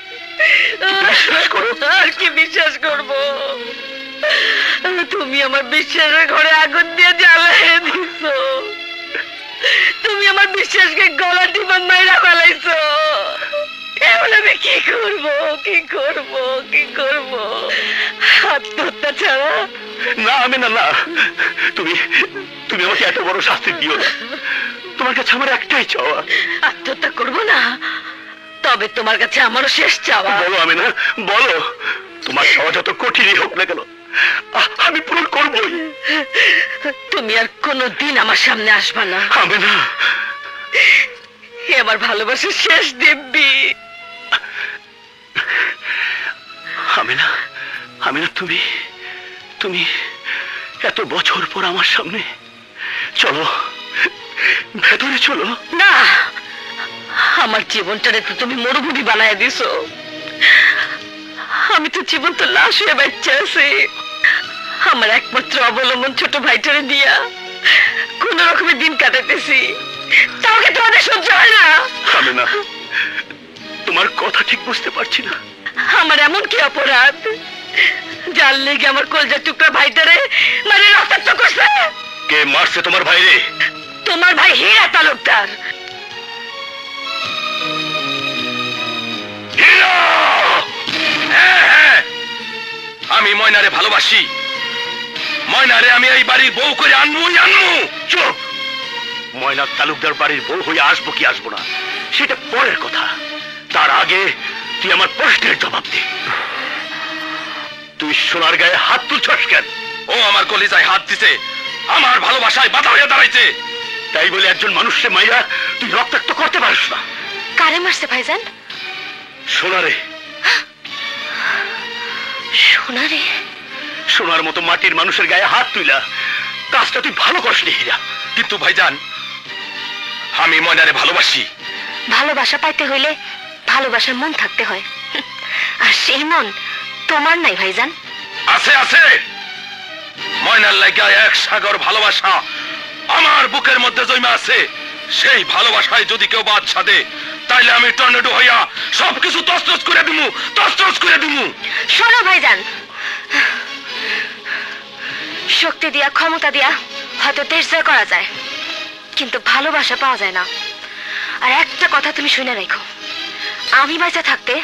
বিশ্বাস করো। আর কি বিশ্বাস করবো? তুমি আমার বিশ্বাসের ঘরে আগুন দিয়ে জ্বালিয়ে দিছো। তুমি আমার বিশ্বাসকে গলা টিপা মাইরা ফেলাইছো। এমন আমি কি করবো, কি করবো, কি করবো? আত্মহত্যা ছাড়া? না আমি না না, তুমি তুমি আমাকে এত বড় শাস্তি দিও না। তোমার কাছে আমার একটাই চাওয়া। আত্মহত্যা করবো না? তবে তোমার কাছে আমারও শেষ চাওয়া। বলো আমি না, বলো। তোমার চাওয়া যত কঠিনই হোক না কেন আমি পূরণ করবই। তুমি আর কোনোদিন আমার সামনে আসবা না। আমি না, আমার ভালোবাসার শেষ দিব্যি। আমি না, তুমি তুমি এত বছর পর আমার সামনে। চলো ভেতরে চলো। না, আমার জীবনটারে তো তুমি মরুভূমি বানায় দিছো। আমি তো জীবন তো লাশ হয়ে বাচ্চা আছি। আমার একমাত্র অবলম্বন ছোট ভাইটারে দিয়া কোন রকমের দিন কাটাইতেছি। তাওকে তোমাদের সহ্য হয় না? আমি না, তোমার কথা ঠিক বুঝতে পারছি না। আমার এমন কি অপরাধ যার লেগে আমার কলজার টুকরা ভাইটারে মানে রক্তাক্ত করছে। কে মারছে তোমার ভাইরে? তোমার ভাই হীরা তালুকদার। হ্যাঁ, আমি ময়নারে ভালোবাসি। ময়নারে আমি এই বাড়ির বউ করে আনবো। চুপ! ময়না তালুকদার বাড়ির বউ হয়ে আসবো কি আসবো না সেটা পরের কথা। তার আগে তুই আমার প্রশ্নের জবাব দে। তুই সোনার গায়ে হাত তুলছস কেন? ও আমার কলিজায় হাত দিছে, আমার ভালোবাসায় বাধা হয়ে দাঁড়াইছে। তাই বলে একজন মানুষকে মাইরা তুই রক্তাক্ত করতে পারিস না। কারে মারছে ভাইজান? সোনারে। সোনারে? সোনার মতো মাটির মানুষের গায়ে হাত তুইলা কাজটা তুই ভালো করিসনি হীরা। কিন্তু ভাইজান, আমি ময়নারে ভালোবাসি। ভালোবাসা পাইতে হইলে ভালোবাসার মন থাকতে হয়, আর সেই মন তোমার নাই ভাইজান। আছে আছে, ময়নার লাগা এক সাগর ভালোবাসা আমার বুকের মধ্যে জমা আছে। সেই ভালোবাসায় যদি কেউ বাদশা দে, তাইলে আমি টর্নেডো হইয়া সবকিছু তছনছ করে দিমু, তছনছ করে দিমু। শোনো ভাইজান, শক্তি দিয়া ক্ষমতা দিয়া হয়তো দেশ জয় করা যায়, কিন্তু ভালোবাসা পাওয়া যায় না। আর একটা কথা তুমি শুনে রাখো, আমি বাঁচা থাকতে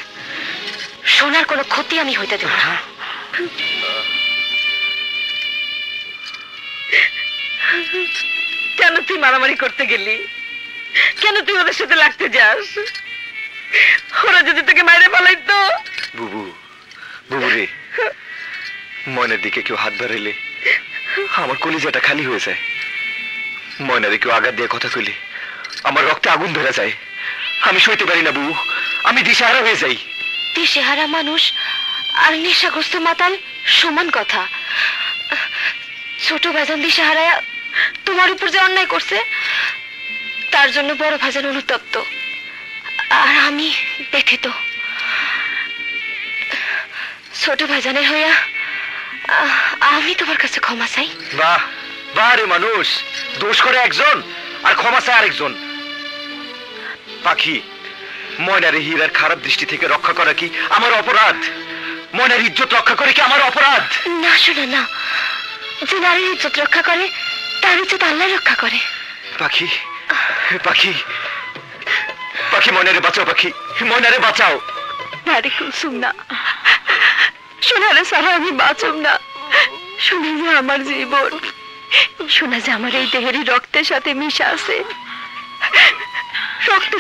সোনার কোনো ক্ষতি আমি হইতে দেব না। কেন তুই মারামারি করতে গেলি? কেন তুই ওদের সাথে লাগতে যাস? ওরা যদি তোকে মাইরে ফেলাইতো। বুবু, বুবু রে, ময়নার দিকে কেউ হাত বাড়াইলে আমার কলিজাটা খালি হয়ে যায়। ময়নারে কেউ আঘাত দিয়ে কথা কইলে আমার রক্তে আগুন ধরে যায়। আমি সইতে পারি না বুবু, আমি দিশাহারা হয়ে যাই। দিশেহারা মানুষ আর নেশাগ্রস্ত মাতাল সমান কথা। ছোট ভাইজান দিশেহারা তোমার উপর যে অন্যায় করছে, তার জন্য বড় ভাইজান অনুতপ্ত, আর আমি ব্যথিত। ছোট ভাইজানের হইয়া আমি তোমার কাছে ক্ষমা চাই। বাহ বাহ রে, মানুষ দোষ করে একজন আর ক্ষমা চায় আরেকজন। পাখি, ময়নারে হীরার খারাপ দৃষ্টি থেকে রক্ষা করা কি আমার অপরাধ? ময়নার ইজ্জত রক্ষা করে কি আমার অপরাধ? না শোনো না, যে নারীর ইজ্জত রক্ষা করে তার ইজ্জত আল্লাহ রক্ষা করে। পাখি, পাখি, পাখি, ময়নারে বাঁচাও। পাখি, ময়নারে বাঁচাও। নারী কুলসুম না, সোনারে সারা আমি বাঁচব না। শুনে যে আমার জীবন, শোনা যে আমার এই দেহেরই রক্তের সাথে মিশা আছে। রক্ত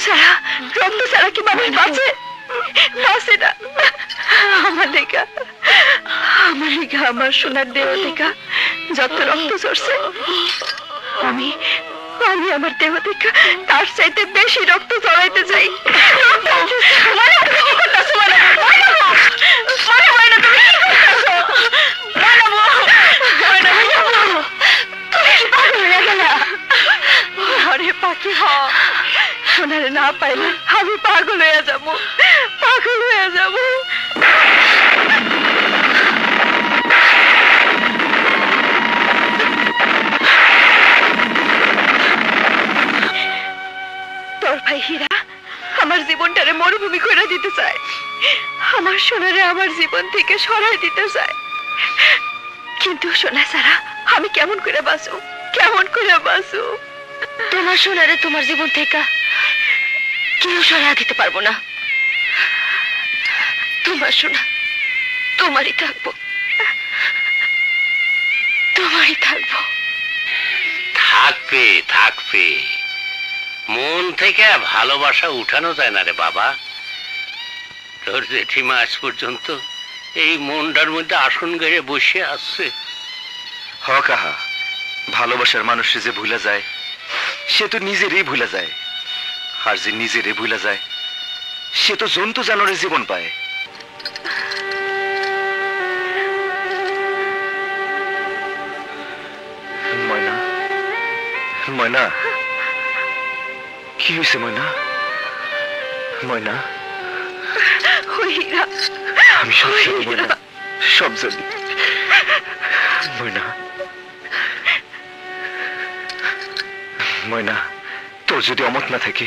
ছাড়া কি মানুষ বাঁচে? বাঁচে না। আমার লেখা আমার সোনার দেহ থেকে যত রক্ত ঝরছে, আমি আমার দেহ থেকে তার চাইতে বেশি রক্ত ঝরাইতে চাই। পাখি, সোনারে না পাইলে আমি পাগল হয়ে যাবো, পাগল হয়ে যাবো। তোর ভাই হীরা আমার জীবনটারে মরুভূমি করে দিতে চায়, আমার সোনারে আমার জীবন থেকে সরাই দিতে চায়। কিন্তু সোনা ছাড়া আমি কেমন করে বাঁচু, কেমন করে বাঁচু? তোমার সোনারে তোমার জীবন থেকে কেউ সরাই দিতে পারবো না। তোমার সোনা তোমারই থাকবো, তোমারই থাকবো। থাকবে থাকবে, মন থেকে ভালোবাসা উঠানো যায় না রে বাবা। তোর জেঠিমা আজ পর্যন্ত এই মনটার মধ্যে আসন গেড়ে বসে আসছে। হ কাহা, ভালোবাসার মানুষে যে ভুলা যায় সে তো নিজেরই ভুলা যায়, আর যে নিজেরই ভুলা যায় সে তো জন্তু জানোয়ারের জীবন পায়। ময়না, ময়না, কি হয়েছে ময়না? ময়না, আমি সব জানি ময়না, সব জানি ময়না। ময়না, তোর যদি অমত না থাকে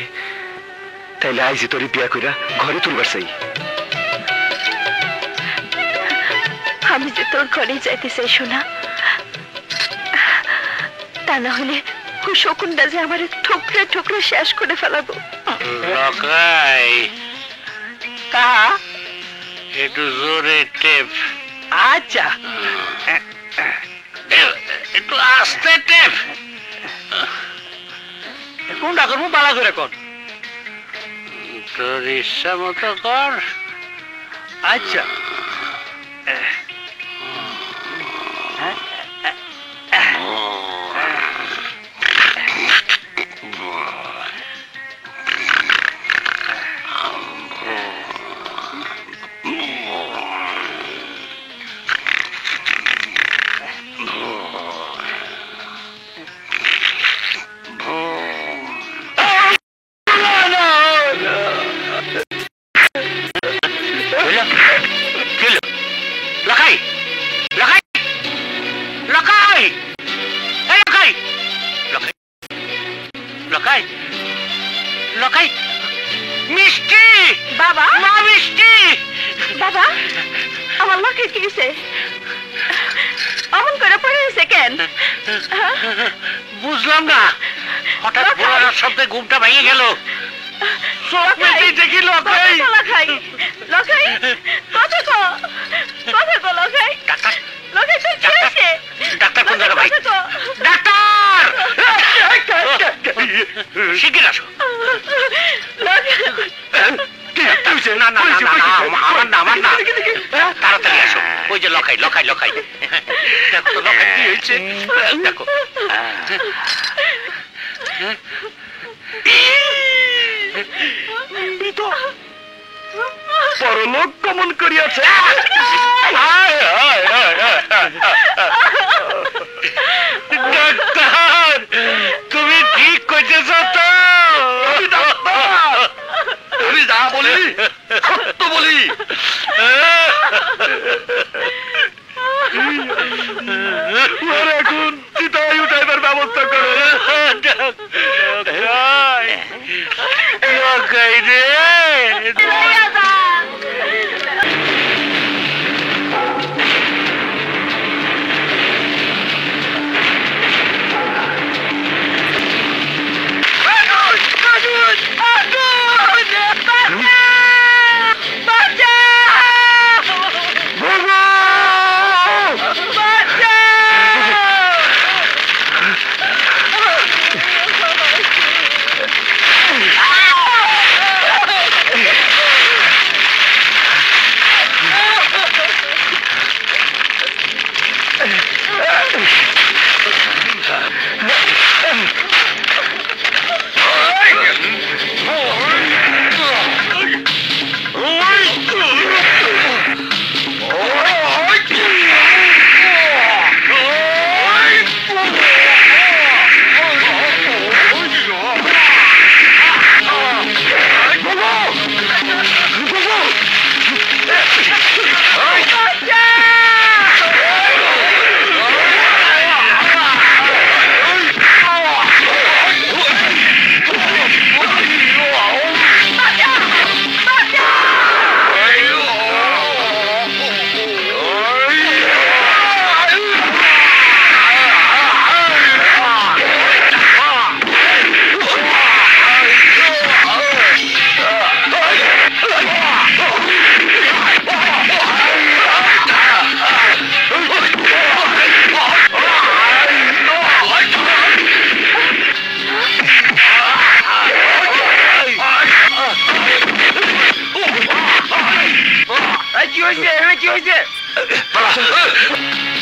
তাইলে আইজি তোরে বিয়া কইরা ঘরে তুলবার চাই। আমি যে তোর ঘরে যাইতে চাই সোনা, তা না হলে শকুনটা যে আমার ঠোকরে ঠোকরে শেষ করে ফেলাবো। লকাই তা একটু জোরে টেপ। আচ্ছা একটু আস্তে টেপ। কোনটা করবো বালা করে কর। তোর ইচ্ছা মতো কর। আচ্ছা মিষ্টি বাবা, মা মিষ্টি বাবা, আমার লক্ষ্যে কি হয়েছে? অমন করে পড়ে গেছে কেন? বুঝলাম না, হঠাৎ বলার শব্দে ঘুমটা ভেঙে গেল। দেখি লখাই লখাই লখাই কথা কো, কথা কো লখাই। ডাক্তার, লখাই তো কি হয়েছে? ডাক্তার কোন জায়গা ভাই? ডাক্তার শিগগির আসো। না না না না, আমার না আমার না, তাড়াতাড়ি আসো। ওই যে লখাই লখাই লখাই, দেখো তো লখাই কি হয়েছে দেখো। পরলোক গমন করিয়াছে। ডাক্তার তুমি ঠিক কইতেছ তো? আমি যা বলি সত্য বলি। এখন চিতায় উঠাইবার ব্যবস্থা করো।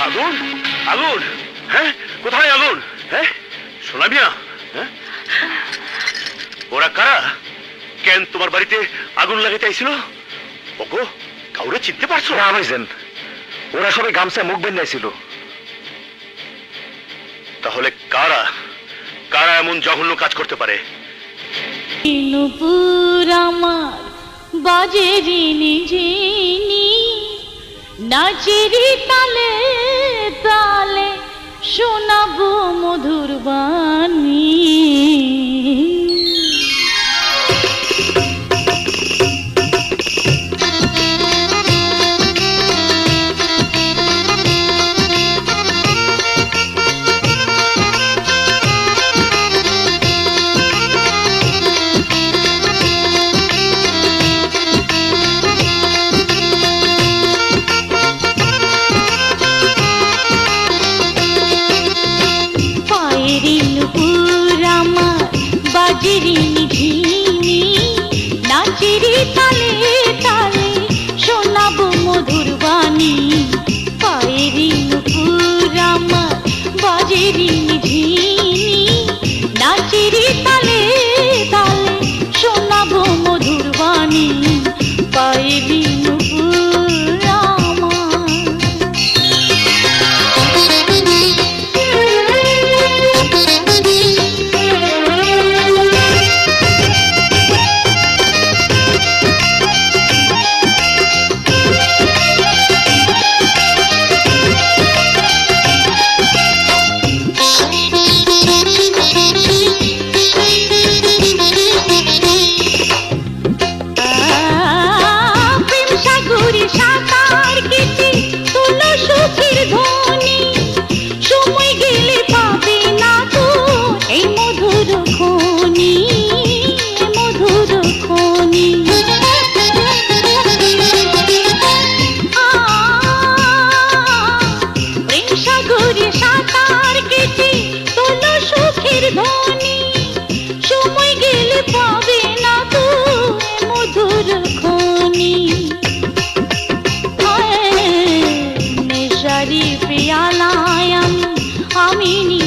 আগুন আগুন, হ্যাঁ কোথায় আগুন? হ্যাঁ সোনা মিয়া, হ্যাঁ ওরা কারা? কেন তোমার বাড়িতে আগুন লাগাতে আইছিল? ওগো কাউরে চিনতে পারছো না? ভাইজান ওরা সবাই গামছা মুখ বেঁধাইছিল। তাহলে কারা কারা এমন জঘন্য কাজ করতে পারে? নুপুর আমার বাজে রিনি ঝিনি, নাচেরি তালে তালে শোনাবো মধুর বাণী। বাজেরি নিঝিনি নাচেরি তালে তালে শোনাবো মধুর বাণী পায়েরি নুপুর আমার বাজেরি নিঝিনি নাচেরি তালে তালে শোনাবো মধুর বাণী পায়েরি নুপুর আমার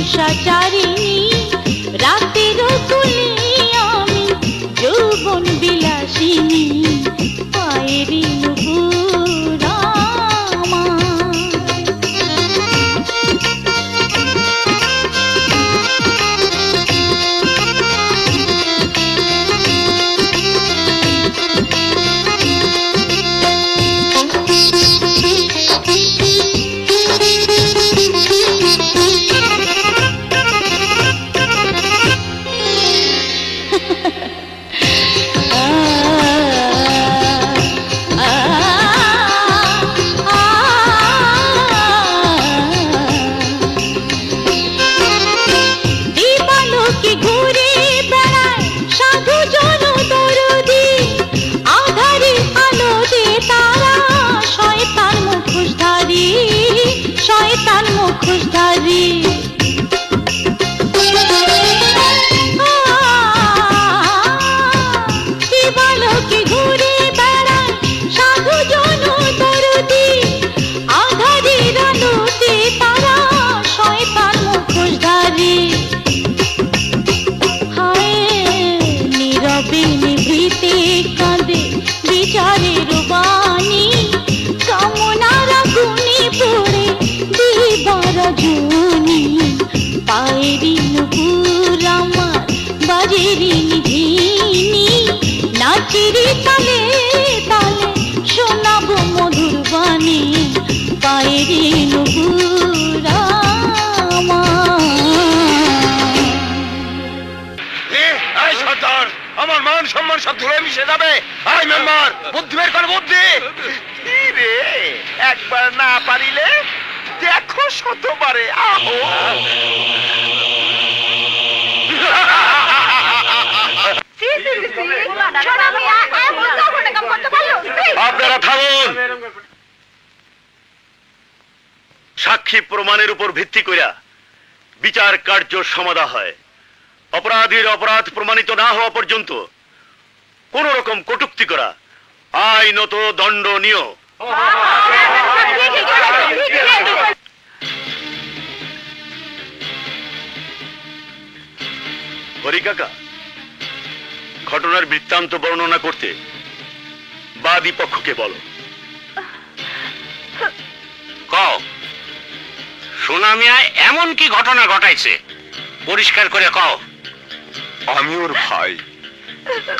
নিশাচারিণী রাতের কুলি আমি যৌবন বিলাসিনী পায়েরি নুপুর আমার শয়তান মুখোশধারী দিবালোকে ঘুরে বেড়ায় সাধু জন দরদি আধারের আলোতে তারা শয়তান মুখোশধারী হায় নীরবে নিভৃতে কাঁদে বিচারের বাণী কামনার আগুনে পড়ে দিবার জনি পায়েরি নুপুর আমার বাজেরি নিঝিনি নাচেরি তালে তালে শোনাবো মধুর বাণী পায়েরি নুপুর আমার আমার মান সম্মান সব ধুলে মিশে যাবে আই মেম্বার বুদ্ধি বের কর বুদ্ধি রে একবার না পারিলে দেখো শতবারে আহো আপনারা থামুন সাক্ষী প্রমাণের উপর ভিত্তি কইরা বিচার কার্য সমাধা হয় অপরাধীর অপরাধ প্রমাণিত না হওয়া পর্যন্ত কোন রকম কটূক্তি করা আইনত দণ্ডনীয় হরি কাকা ঘটনার বৃত্তান্ত বর্ণনা করতে বাদী পক্ষকে বলো কও সোনা মিয়া এমন কি ঘটনা ঘটাইছে পরিষ্কার করে কও আমি ওর ভাই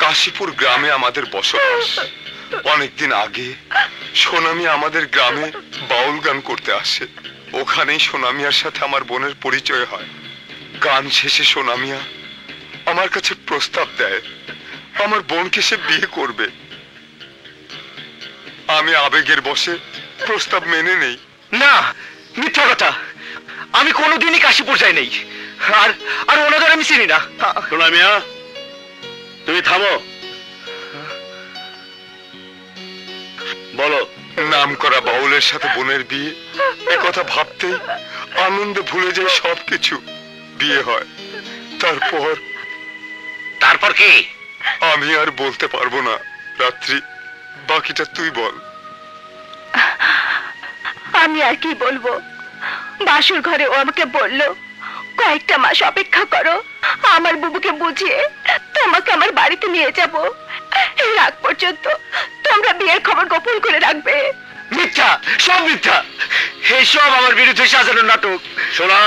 কাশীপুর গ্রামে আমাদের বসবাস অনেকদিন আগে সোনামিয়া আমাদের গ্রামে বাউল গান করতে আসে ওখানেই সোনামিয়ার সাথে আমার বোনের পরিচয় হয় গান শেষে সোনামিয়া আমার কাছে প্রস্তাব দেয় আমার বোনকে সে বিয়ে করবে আমি আবেগের বশে প্রস্তাব মেনে নেই না মিথ্যা কথা আমি কোনোদিনই কাশীপুর যাই নাই আর আর ওনাদের আমি চিনি না সোনামিয়া তুমি থামো বলো নাম করা বাউলের সাথে বোনের বিয়ে এ কথা ভাবতে আনন্দে ভুলে যায় সবকিছু বিয়ে হয় তারপর তারপর কি? আমি আর বলতে পারবো না রাত্রি, বাকিটা তুই বল। আমি আর কি বলবো, বাসুর ঘরে ও আমাকে বললো কয়েকটা মাস অপেক্ষা করো, আমার বুবুকে বুঝিয়ে তোমাকে আমার বাড়িতে নিয়ে যাব, এর আগ পর্যন্ত তোমরা বিয়ের খবর গোপন করে রাখবে। মিথ্যা, সব মিথ্যা, এই সব আমার বিরুদ্ধে সাজানো নাটক। শোনা,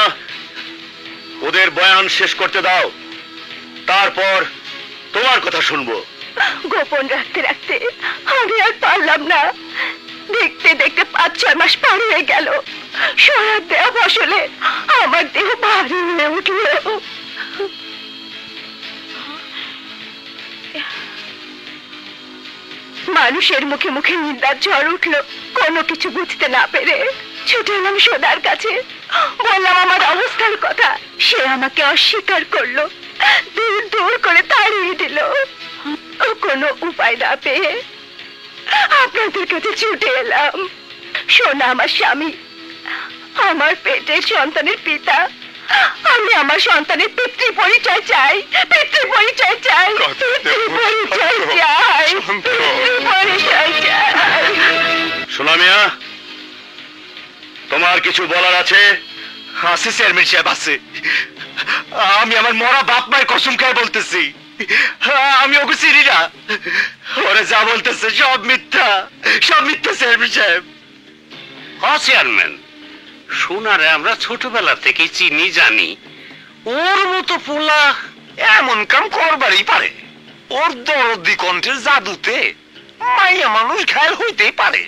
ওদের বয়ান শেষ করতে দাও, তারপর তোমার কথা শুনবো। গোপন রাখতে রাখতে আমি আর পারলাম না। দেখতে দেখতে 5-6 মাস পার হয়ে গেল। সোনার দেওয়া ফসলে আমার দেহ ভারী হয়ে উঠল। মানুষের মুখে মুখে নিন্দার ঝড় উঠল। কোনো কিছু বুঝতে না পেরে ছুটে এলাম সোনার কাছে, বললাম আমার অবস্থার কথা। সে আমাকে অস্বীকার করলো, দূর দূর করে তাড়িয়ে দিল। কোনো উপায় না পেয়ে আপনাদের কাছে ছুটে এলাম। সোনা আমার স্বামী, আমার পেটের সন্তানের পিতা। আমি আমার সন্তানের পিতৃ পরিচয় চাই, পিতৃ পরিচয় চাই, পিতৃ পরিচয় চাই, পিতৃ পরিচয় চাই। শোনা মিয়া, তোমার কিছু বলার আছে? আছে চেয়ারম্যান সাহেব, আছে। আমি আমার মরা বাপ মায়ের কসম খেয়ে বলতেছি, আমি ওকে চিনি না। ওরা যা বলতেছে সব মিথ্যা, সব মিথ্যা চেয়ারম্যান সাহেব। চেয়ারম্যান, সোনারে আমরা ছোটবেলা থেকে চিনি জানি, ওর মতো পোলা এমন কাম করবারই পারে। ওর দরদি কণ্ঠের জাদুতে মাইয়া মানুষ ঘায়ল হইতেই পারে।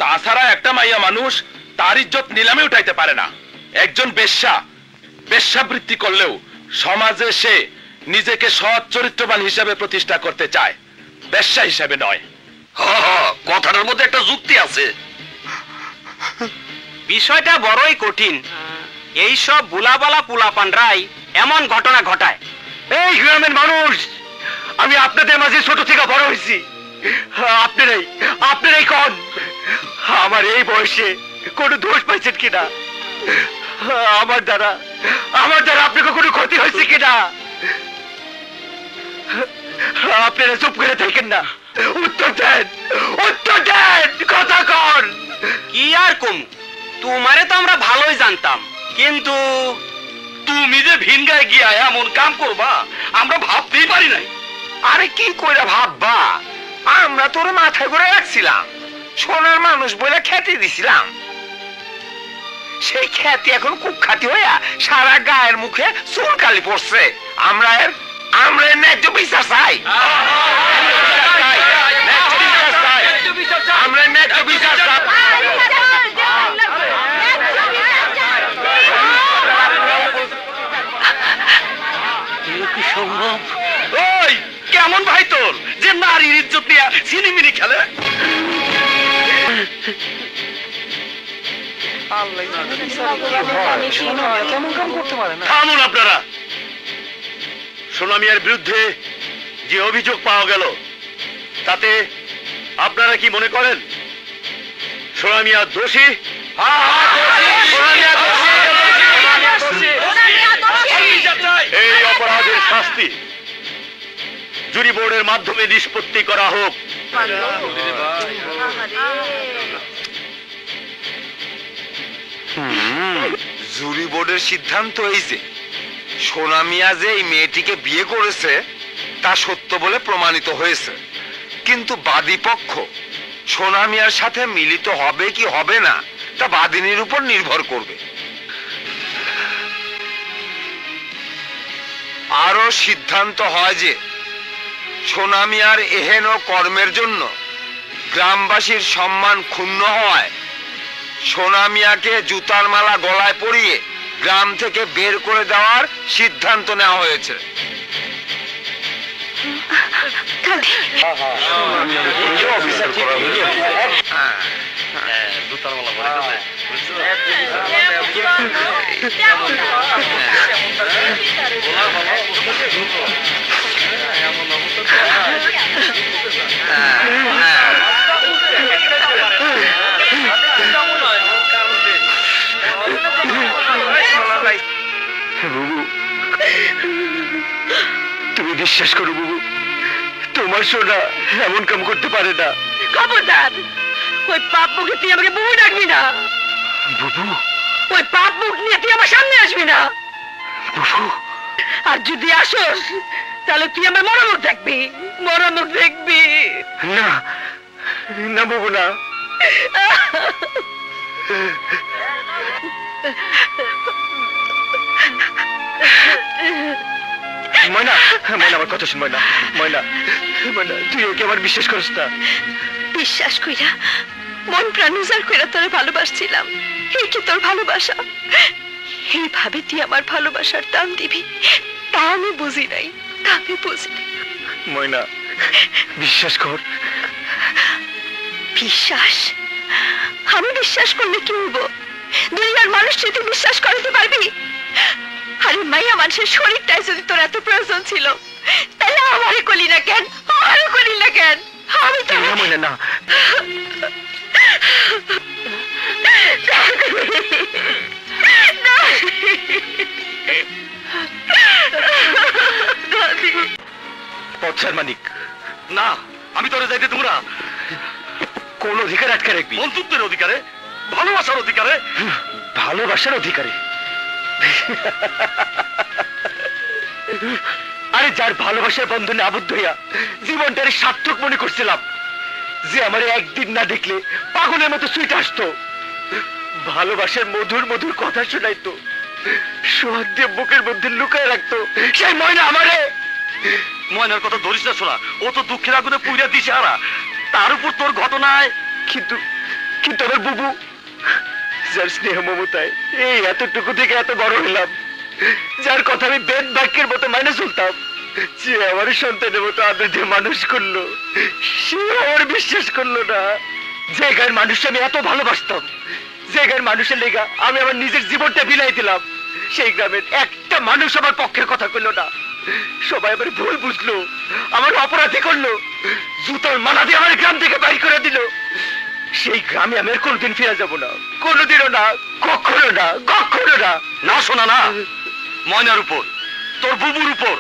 তাছাড়া একটা মাইয়া মানুষ তার ইজ্জত নিলামে উঠাইতে পারে না। একজন বেশ্যা বেশ্যাবৃত্তি করলেও সমাজে সে নিজেকে সৎ চরিত্রবান হিসাবে প্রতিষ্ঠা করতে চায়, বেশ্যা হিসাবে নয়। কথাটার মধ্যে একটা যুক্তি আছে। বিষয়টা বড়ই কঠিন। এই সব বুলাবালা পুলাপানরাই এমন ঘটনা ঘটায়। এই গ্রামের মানুষ, আমি আপনাদের মাঝে ছোট থেকে বড় হয়েছি। আপনারাই কোন আমার এই বয়সে কোনো দোষ পাইছেন কিনা? আমার দ্বারা আপনাকে কোনো ক্ষতি হয়েছে কিনা? আপনারা চুপ করে থাকেন না, উত্তর দেন, উত্তর দেন, কথা কন। কি আর কম, তোমারে তো আমরা ভালোই জানতাম, কিন্তু তুমি যে ভিনগায় গিয়া এমন কাম করবা আমরা ভাবতেই পারি নাই। আরে কি করে ভাববা, আমরা তোর মাথায় করে রাখছিলাম, সোনার মানুষ বলে খ্যাতি দিছিলাম। সেই খ্যাতি এখন কুখ্যাতি হইয়া সারা গায়ের মুখে চুনকালি পড়ছে। আমরা এর ন্যায্য বিচার চাই, আমরা ন্যায্য বিচার চাই। কি সম্ভব? ওই কেমন ভাই তোর যে নারীর ইজ্জত নিয়ে ছিনিমিনি খেলে? থামুন আপনারা। সোনা মিয়ার বিরুদ্ধে যে অভিযোগ পাওয়া গেল তাতে আপনারা কি মনে করেন সোনা মিয়া দোষী? এই অপরাধের শাস্তি জুরি বোর্ডের মাধ্যমে নিষ্পত্তি করা হোক। জুরি বোর্ডের সিদ্ধান্ত এই যে সোনা মিয়া যে এই মেয়েটিকে বিয়ে করেছে তা সত্য বলে প্রমাণিত হয়েছে, কিন্তু বাদী পক্ষ সোনা মিয়ার সাথে মিলিত হবে কি হবে না তা বাদিনীর উপর নির্ভর করবে। আরো সিদ্ধান্ত হয় যে সোনা মিয়ার এহেন কর্মের জন্য গ্রামবাসীর সম্মান ক্ষুণ্ণ হওয়ায় সোনা মিয়াকে জুতার মালা গলায় পরিয়ে গ্রাম থেকে বের করে দেওয়ার সিদ্ধান্ত নেওয়া হয়েছে। তুমি বিশ্বাস করো বুবু, তোমার সোনা এমন কাম করতে পারে না। খবরদার, ওই পাপ মুখে তুই আমাকে বুবু ডাকবি না। বুবু, ওই পাপ মুখ নিয়ে তুই আমার সামনে আসবি না। বুবু, আর যদি আসোস তাহলে তুই আমার মরমুখ দেখবি, মরমুখ দেখবি। না না বুবু না। ময়না, ময়না আমার কথা শুন। ময়না, ময়না, ময়না, তুই ওকে আমার বিশ্বাস করিস না? বিশ্বাস কইরা মন প্রাণ উজাড় কইরা তোরে ভালোবাসছিলাম, এই কি তোর ভালোবাসা? এইভাবে তুই আমার ভালোবাসার দাম দিবি তা আমি বুঝি নাই, তা আমি বুঝি নাই। ময়না, বিশ্বাস কর। বিশ্বাস? আমি বিশ্বাস করলে কি হইব? দুনিয়ার মানুষ তুই বিশ্বাস করতে পারবি? আরে মাইয়া মানুষের শরীরটাই যদি তোর এত প্রয়োজন ছিল তাহলে আমারে কলি না কেন? আমারে কলি না কেন? আমি তো না ময়না, না। পথের মানিক, না, আমি তোরে যাইতে দেবো না। কোন অধিকার আটকে রাখবি? বন্ধুত্বের অধিকারে, ভালোবাসার অধিকারে। ভালোবাসার অধিকারে? আরে যার ভালোবাসার বন্ধনে আবদ্ধ হইয়া জীবনটারে সার্থক মনে করছিলাম, যে আমার একদিন না দেখলে পাগলের মতো সুইট আসতো, ভালোবাসার মধুর মধুর কথা শোনাইতো, সোহাগ দিয়ে বুকের মধ্যে লুকায় রাখতো, সেই ময়না আমারে। ময়নার কথা ধরিস না শোনা, ও তো দুঃখের আগুনে পুইরা দিছে হারা, তার উপর তোর ঘটনায়। কিন্তু কিন্তু আমার বুবু, যার স্নেহ মমতায় এই এতটুকু থেকে এত বড় হইলাম, যার কথা আমি বেদ বাক্যের মতো মাইনে চলতাম, যে আমার সন্তানের মতো আদর দিয়ে মানুষ করলো, সে আমার বিশ্বাস করলো না। যে গায়ের মানুষ আমি এত ভালোবাসতাম, যে গায়ের মানুষের লেগা আমি আমার নিজের জীবনটা বিলাই দিলাম, সেই গ্রামের একটা মানুষ আমার পক্ষের কথা কইলো না। সবাই আমার ভুল বুঝলো, আমার অপরাধী করলো, জুতোর মালা দিয়ে আমার গ্রাম থেকে বাইর করে দিল। সেই গ্রামে আমি আর কোনোদিন ফিরে যাব না, কোনোদিনও না, কখনো না, কখনো না। না শোনা না, ময়নার উপর, তোর বুবুর উপর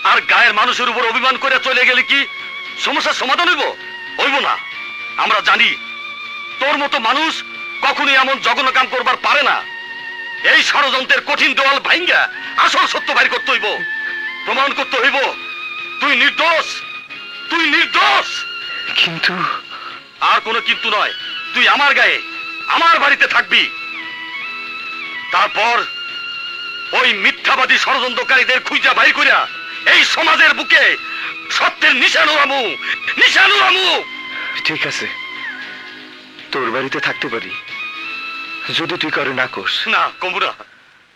আর গায়ের মানুষের উপর অভিমান করে চলে গেলে কি সমস্যার সমাধান হইব? হইব না। আমরা জানি তোর মতো মানুষ কখনোই এমন জঘন্য কাম করবার পারে না। এই ষড়যন্ত্রের কঠিন দেওয়াল ভাঙ্গা আসল সত্য বাইর করতে হইব, প্রমাণ করতে হইব তুই নির্দোষ, তুই নির্দোষ। কিন্তু আর কোনো কিন্তু নয়, তুই আমার গায়ে, আমার বাড়িতে থাকবি। তারপর ওই মিথ্যাবাদী ষড়যন্ত্রকারীদের খুঁজা বাইর করিয়া এই সমাজের বুকে সত্যের নিশান উড়ামু, নিশান উড়ামু। ঠিক আছে, তোর বাড়িতে থাকতে পারি, যদি তুই কারো না কোস। না কমু না,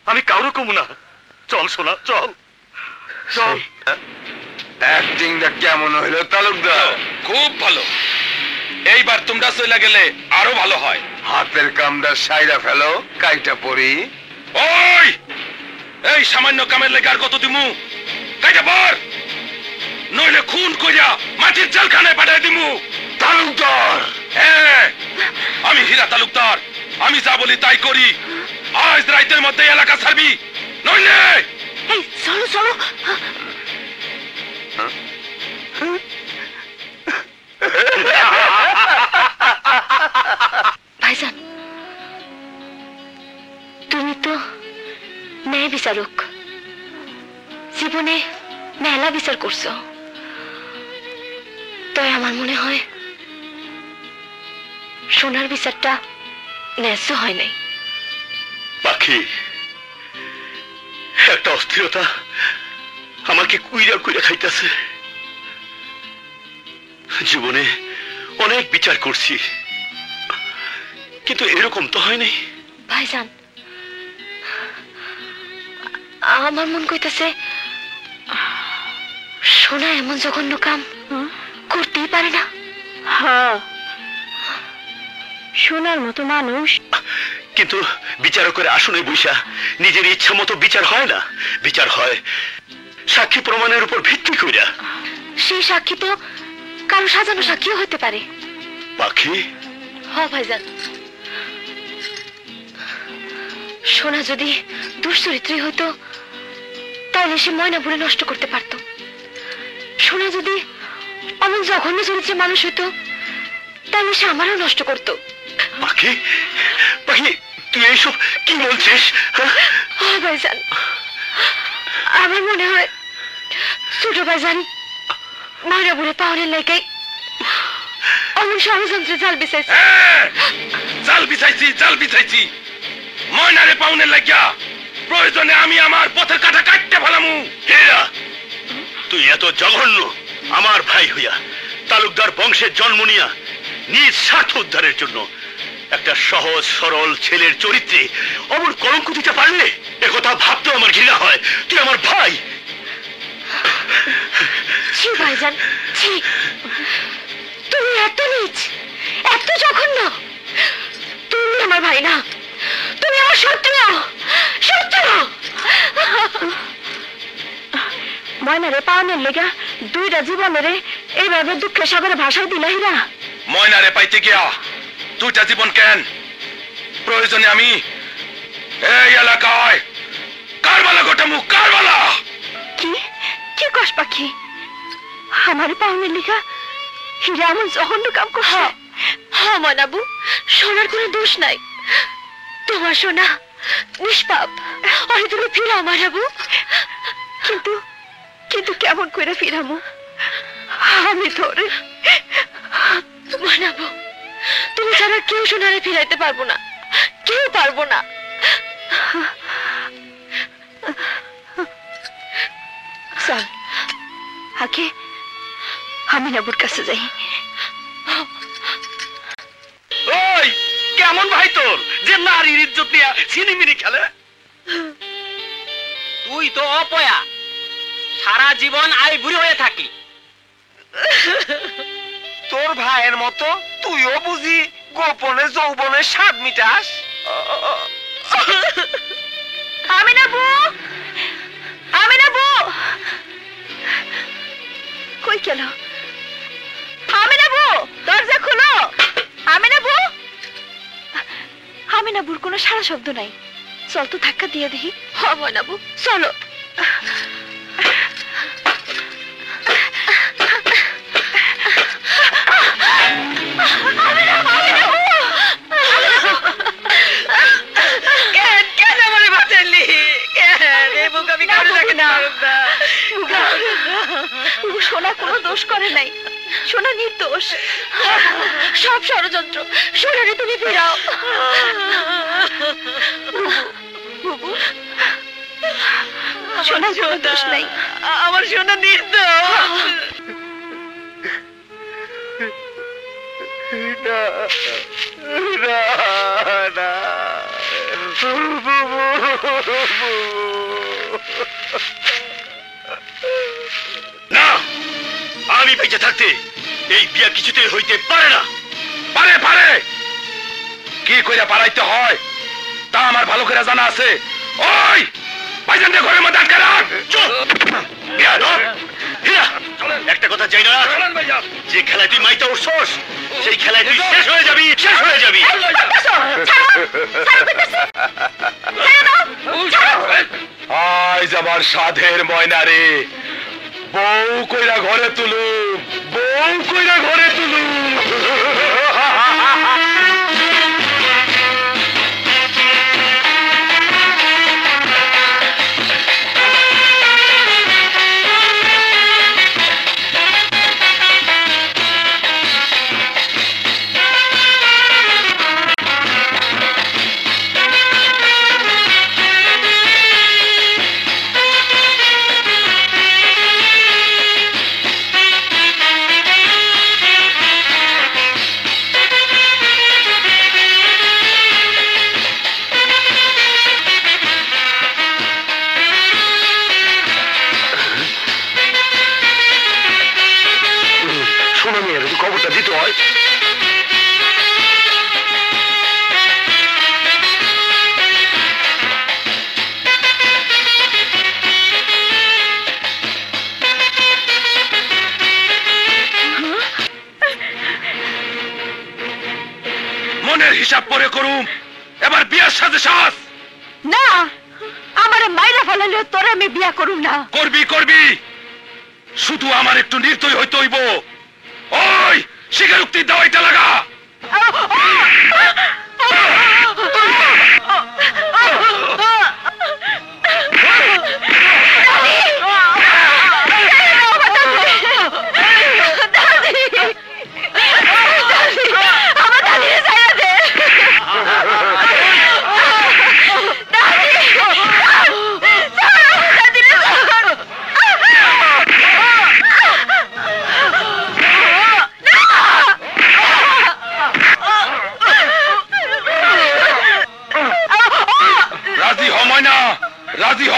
আমি কারো কমু না। চল সোনা, চল চল। অ্যাক্টিংটা কেমন হইলো তালুকদার? খুব ভালো। এইবার তোমরা চলে গেলে আরো ভালো হয়। হাতের কামটা সাইরা ফেলো, কাইটা পড়ি। ওই এই সামান্য কামের লেগে আর কত দিমু? কাইটা পর, নইলে খুন কইরা মাটির জেলখানায় পাঠাই দিমু। তালুকদার! হ্যাঁ, আমি হীরা তালুকদার, আমি যা বলি তাই করি। আজ রাতের মধ্যে এলাকা ছাড়বি, নইলে। এই চলো চলো। ভাইজান, তুমি তো ন্যায় বিচারক, জীবনে মেলা বিচার করছো, তাই আমার মনে হয় সোনার বিচারটা ন্যায্য হয় নাই। পাখি, একটা অস্থিরতা আমাকে কুইরা কুইরা খাইতেছে। জীবনে অনেক বিচার করছি, কিন্তু এরকম তো হয়নি। ভাইজান, আমার মন কইতেছে সোনা এমন জঘন্য কাম করতেই পারে না। হ্যাঁ, সোনার মতো মানুষ। কিন্তু বিচারকের আসনে বৈশা নিজের ইচ্ছা মতো বিচার হয় না, বিচার হয় সাক্ষী প্রমাণের উপর ভিত্তি কইরা। সেই সাক্ষী তো কারো সাজানো সাক্ষীও হতে পারে। পাখি, হ্যাঁ ভাইজান, সোনা যদি দুশ্চরিত্রী হইতো তাহলে সে ময়নাপুরে নষ্ট করতে পারত, সোনা যদি অমন জঘন্য চরিত্রে মানুষ হতো তাহলে সে আমারও নষ্ট করতো। পাখি পাখি তুই এইসব কি বলছিস? ভাইজান, আমার মনে হয় ছোট ভাইজান ময়না বুড়ে পাওয়ারের লেগে অমন ষড়যন্ত্রে জাল বিছাইছে। জাল বিছাইছি ময়নারে পাউনের লাগিয়া প্রয়োজনে আমি আমার পথের কাটা কাটতে ফেলামু। হেরা, তুই এত জঘন্য আমার ভাই হইয়া তালুকদার বংশের জন্ম নিয়া নিজ স্বার্থ উদ্ধারের জন্য একটা সহজ সরল ছেলের চরিত্রে অমর কলঙ্ক দিতে পারলে একথা ভাবতেও আমার ঘৃণা হয়। তুই আমার ভাই। ছি ভাইজান, ছি, তুমি এত নীচ, এত জঘন্য। তুমি আমার ভাই না, তুমি আমার শত্রু। শত্রু ময়নারে পাওয়ানোর লেগা দুইটা জীবনের এইভাবে দুঃখের সাগরে ভাষায় দিলা হীরা। ময়নারে পাইতে গিয়া দুইটা জীবন কেন? প্রয়োজনে আমি এই এলাকায় কারবালা গোটামু, কারবালা। কি কি কস পাখি? আমার পাওয়ানোর লেগা হীরা এমন জঘন্য কাম করছে? হ্যাঁ ময়নাবু, সোনার কোনো দোষ নাই। তোমার সোনা নিষ্পাপ, অনেক তুমি ফিরাও ময়নাবু। কিন্তু কিন্তু কেমন করে ফিরামু? আমি ধরে ময়নাবু, তুমি ছাড়া কেউ সোনারে ফিরাইতে পারবো না, কেউ পারবো না। চল আগে আমি নাবুর কাছে যাই। ওই কেমন ভাই তোর যে নারীর ইজ্জত নিয়ে ছিনিমিনি খেলে? তুই তো অপয়া, সারা জীবন আই বুড়ি হয়ে থাকলি। তোর ভাইয়ের মতো তুইও বুঝি গোপনে যৌবনের স্বাদ মিটাস? আমি নাবু, আমি নাবু, কই গেল? আমি নাবু, দরজা খোলো। আমি নাবু, আমি নাবুর কোনো সারা শব্দ নাই। চল তো ধাক্কা দিয়ে দেখি। হ্যাঁ ময়নাবু, চলো। কেন আমারে বাঁচালি? আমি কারো দেখে না। সোনা কোনো দোষ করে নাই, সোনা নির্দোষ। সব ষড়যন্ত্র। সোনারে তুমি ফিরাও। বুবু, সোনা কোনো দোষ নাই, আমার সোনা নির্দোষ। না, আমি বেঁচে থাকতে এই বিয়া কিছুতেই হইতে পারে না। পারে পারে, কি কইরা পারাইতে হয় তা আমার ভালো করে জানা আছে। ওই ভাইজানকে ঘরের মধ্যে আটকে রাখ। একটা কথা চাই না, যে খেলায় তুই মাইতা উঠছস সেই খেলায় তুই শেষ হয়ে যাবি, শেষ হয়ে যাবি। আজ আমার সাধের ময়নারে বউ কইরা ঘরে তুলু, বউ কইরা ঘরে তুলু। খবরটা দিতে হয়। মনের হিসাব পরে করুম, এবার বিয়ার সাথে শ্বাস। না, আমারে মাইরা ফেলালে তোরে আমি বিয়া করুম না। করবি করবি, শুধু আমার একটু নির্দয় হইতে হইব। ওই স্বীকারোক্তির দাওয়াইটা লাগা। রাজি হ।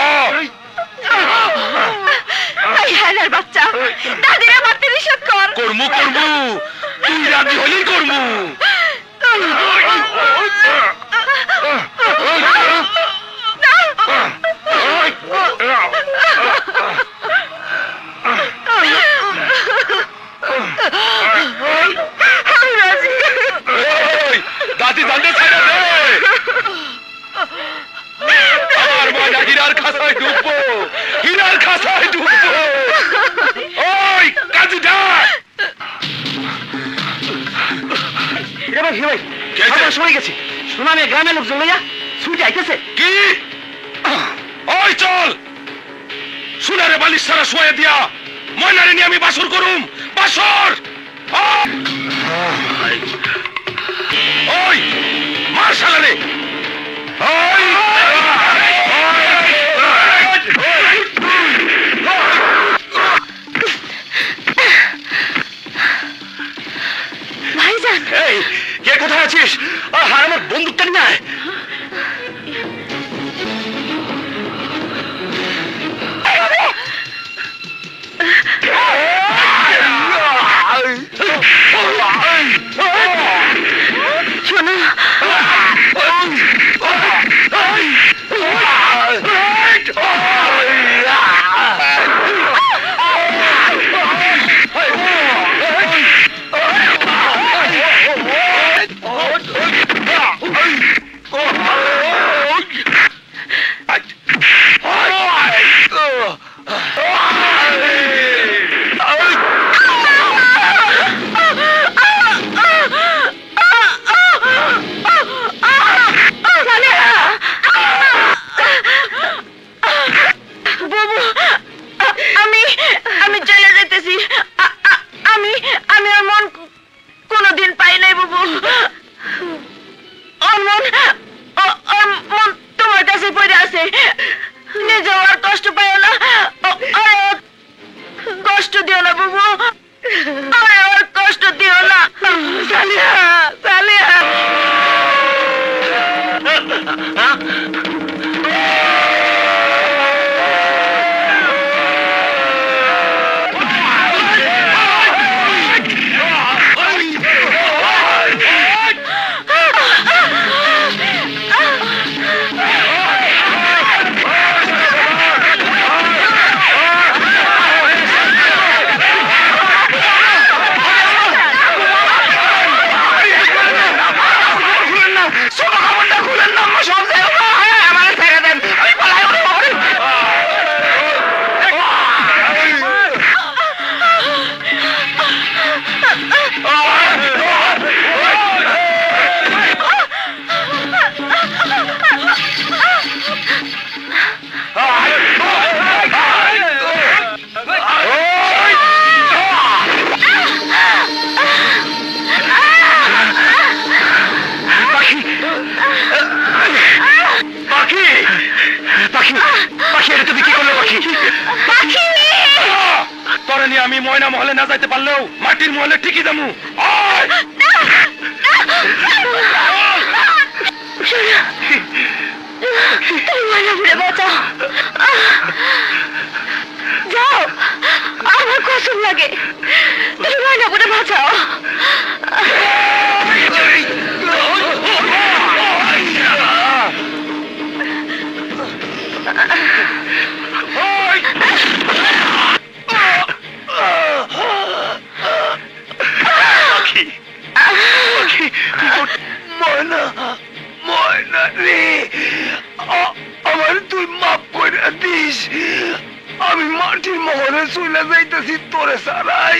বাচ্চা দাদিরা মারতে নিষেধ কর। করমু করমু, তুই রাজি হলেই করমু। দাদি জানতে চাই না রে, আমার ময়না হীরার খাসায় ডুববো, হীরার খাসায় ডুববো। ওই কাজী ডাক। সময় গেছে, শোনা আমি গ্রামের লোকজন লইয়া ছুটে আইতেছে। কি? ওই চল, সোনারে বালিশ সারা শোয়া দিয়া ময়নারে নিয়ে আমি বাসর করুম। বাসর। ওই মার শালারে। ওই ভাইজান, এই কে কোথায় আছিস? আর আমার বন্দুকটা নিয়ে আয়। শোনো, আমি চলে যেতেছি। আমি ওর মন কোনোদিন পাই নাই বাবু। ওর মন তোমার কাছে পড়ে আছে। নিজেও আর কষ্ট পাই না, কষ্ট দিও না বাবু, আর কষ্ট দিও না। সালিয়া, সালিয়া। আমি ময়না মহলে না যাইতে পারলেও মাটির মহলে ঠিকই যাবো। যাও, আমার কসম লাগে, তুমি ময়না বলে বাঁচাও। ময়না, ময়না রে, আমার তুই মাফ করে দিস। আমি মাটির মহলে চলে যাইতেছি তোরে সারাই।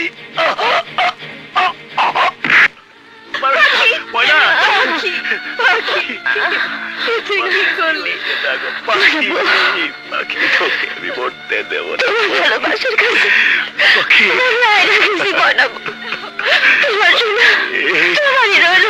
আমি মরতে দেব না। ভালোবাসার কাছে তোমার রাখছি বানাবো, তোমার শোনা তোমারই রইল।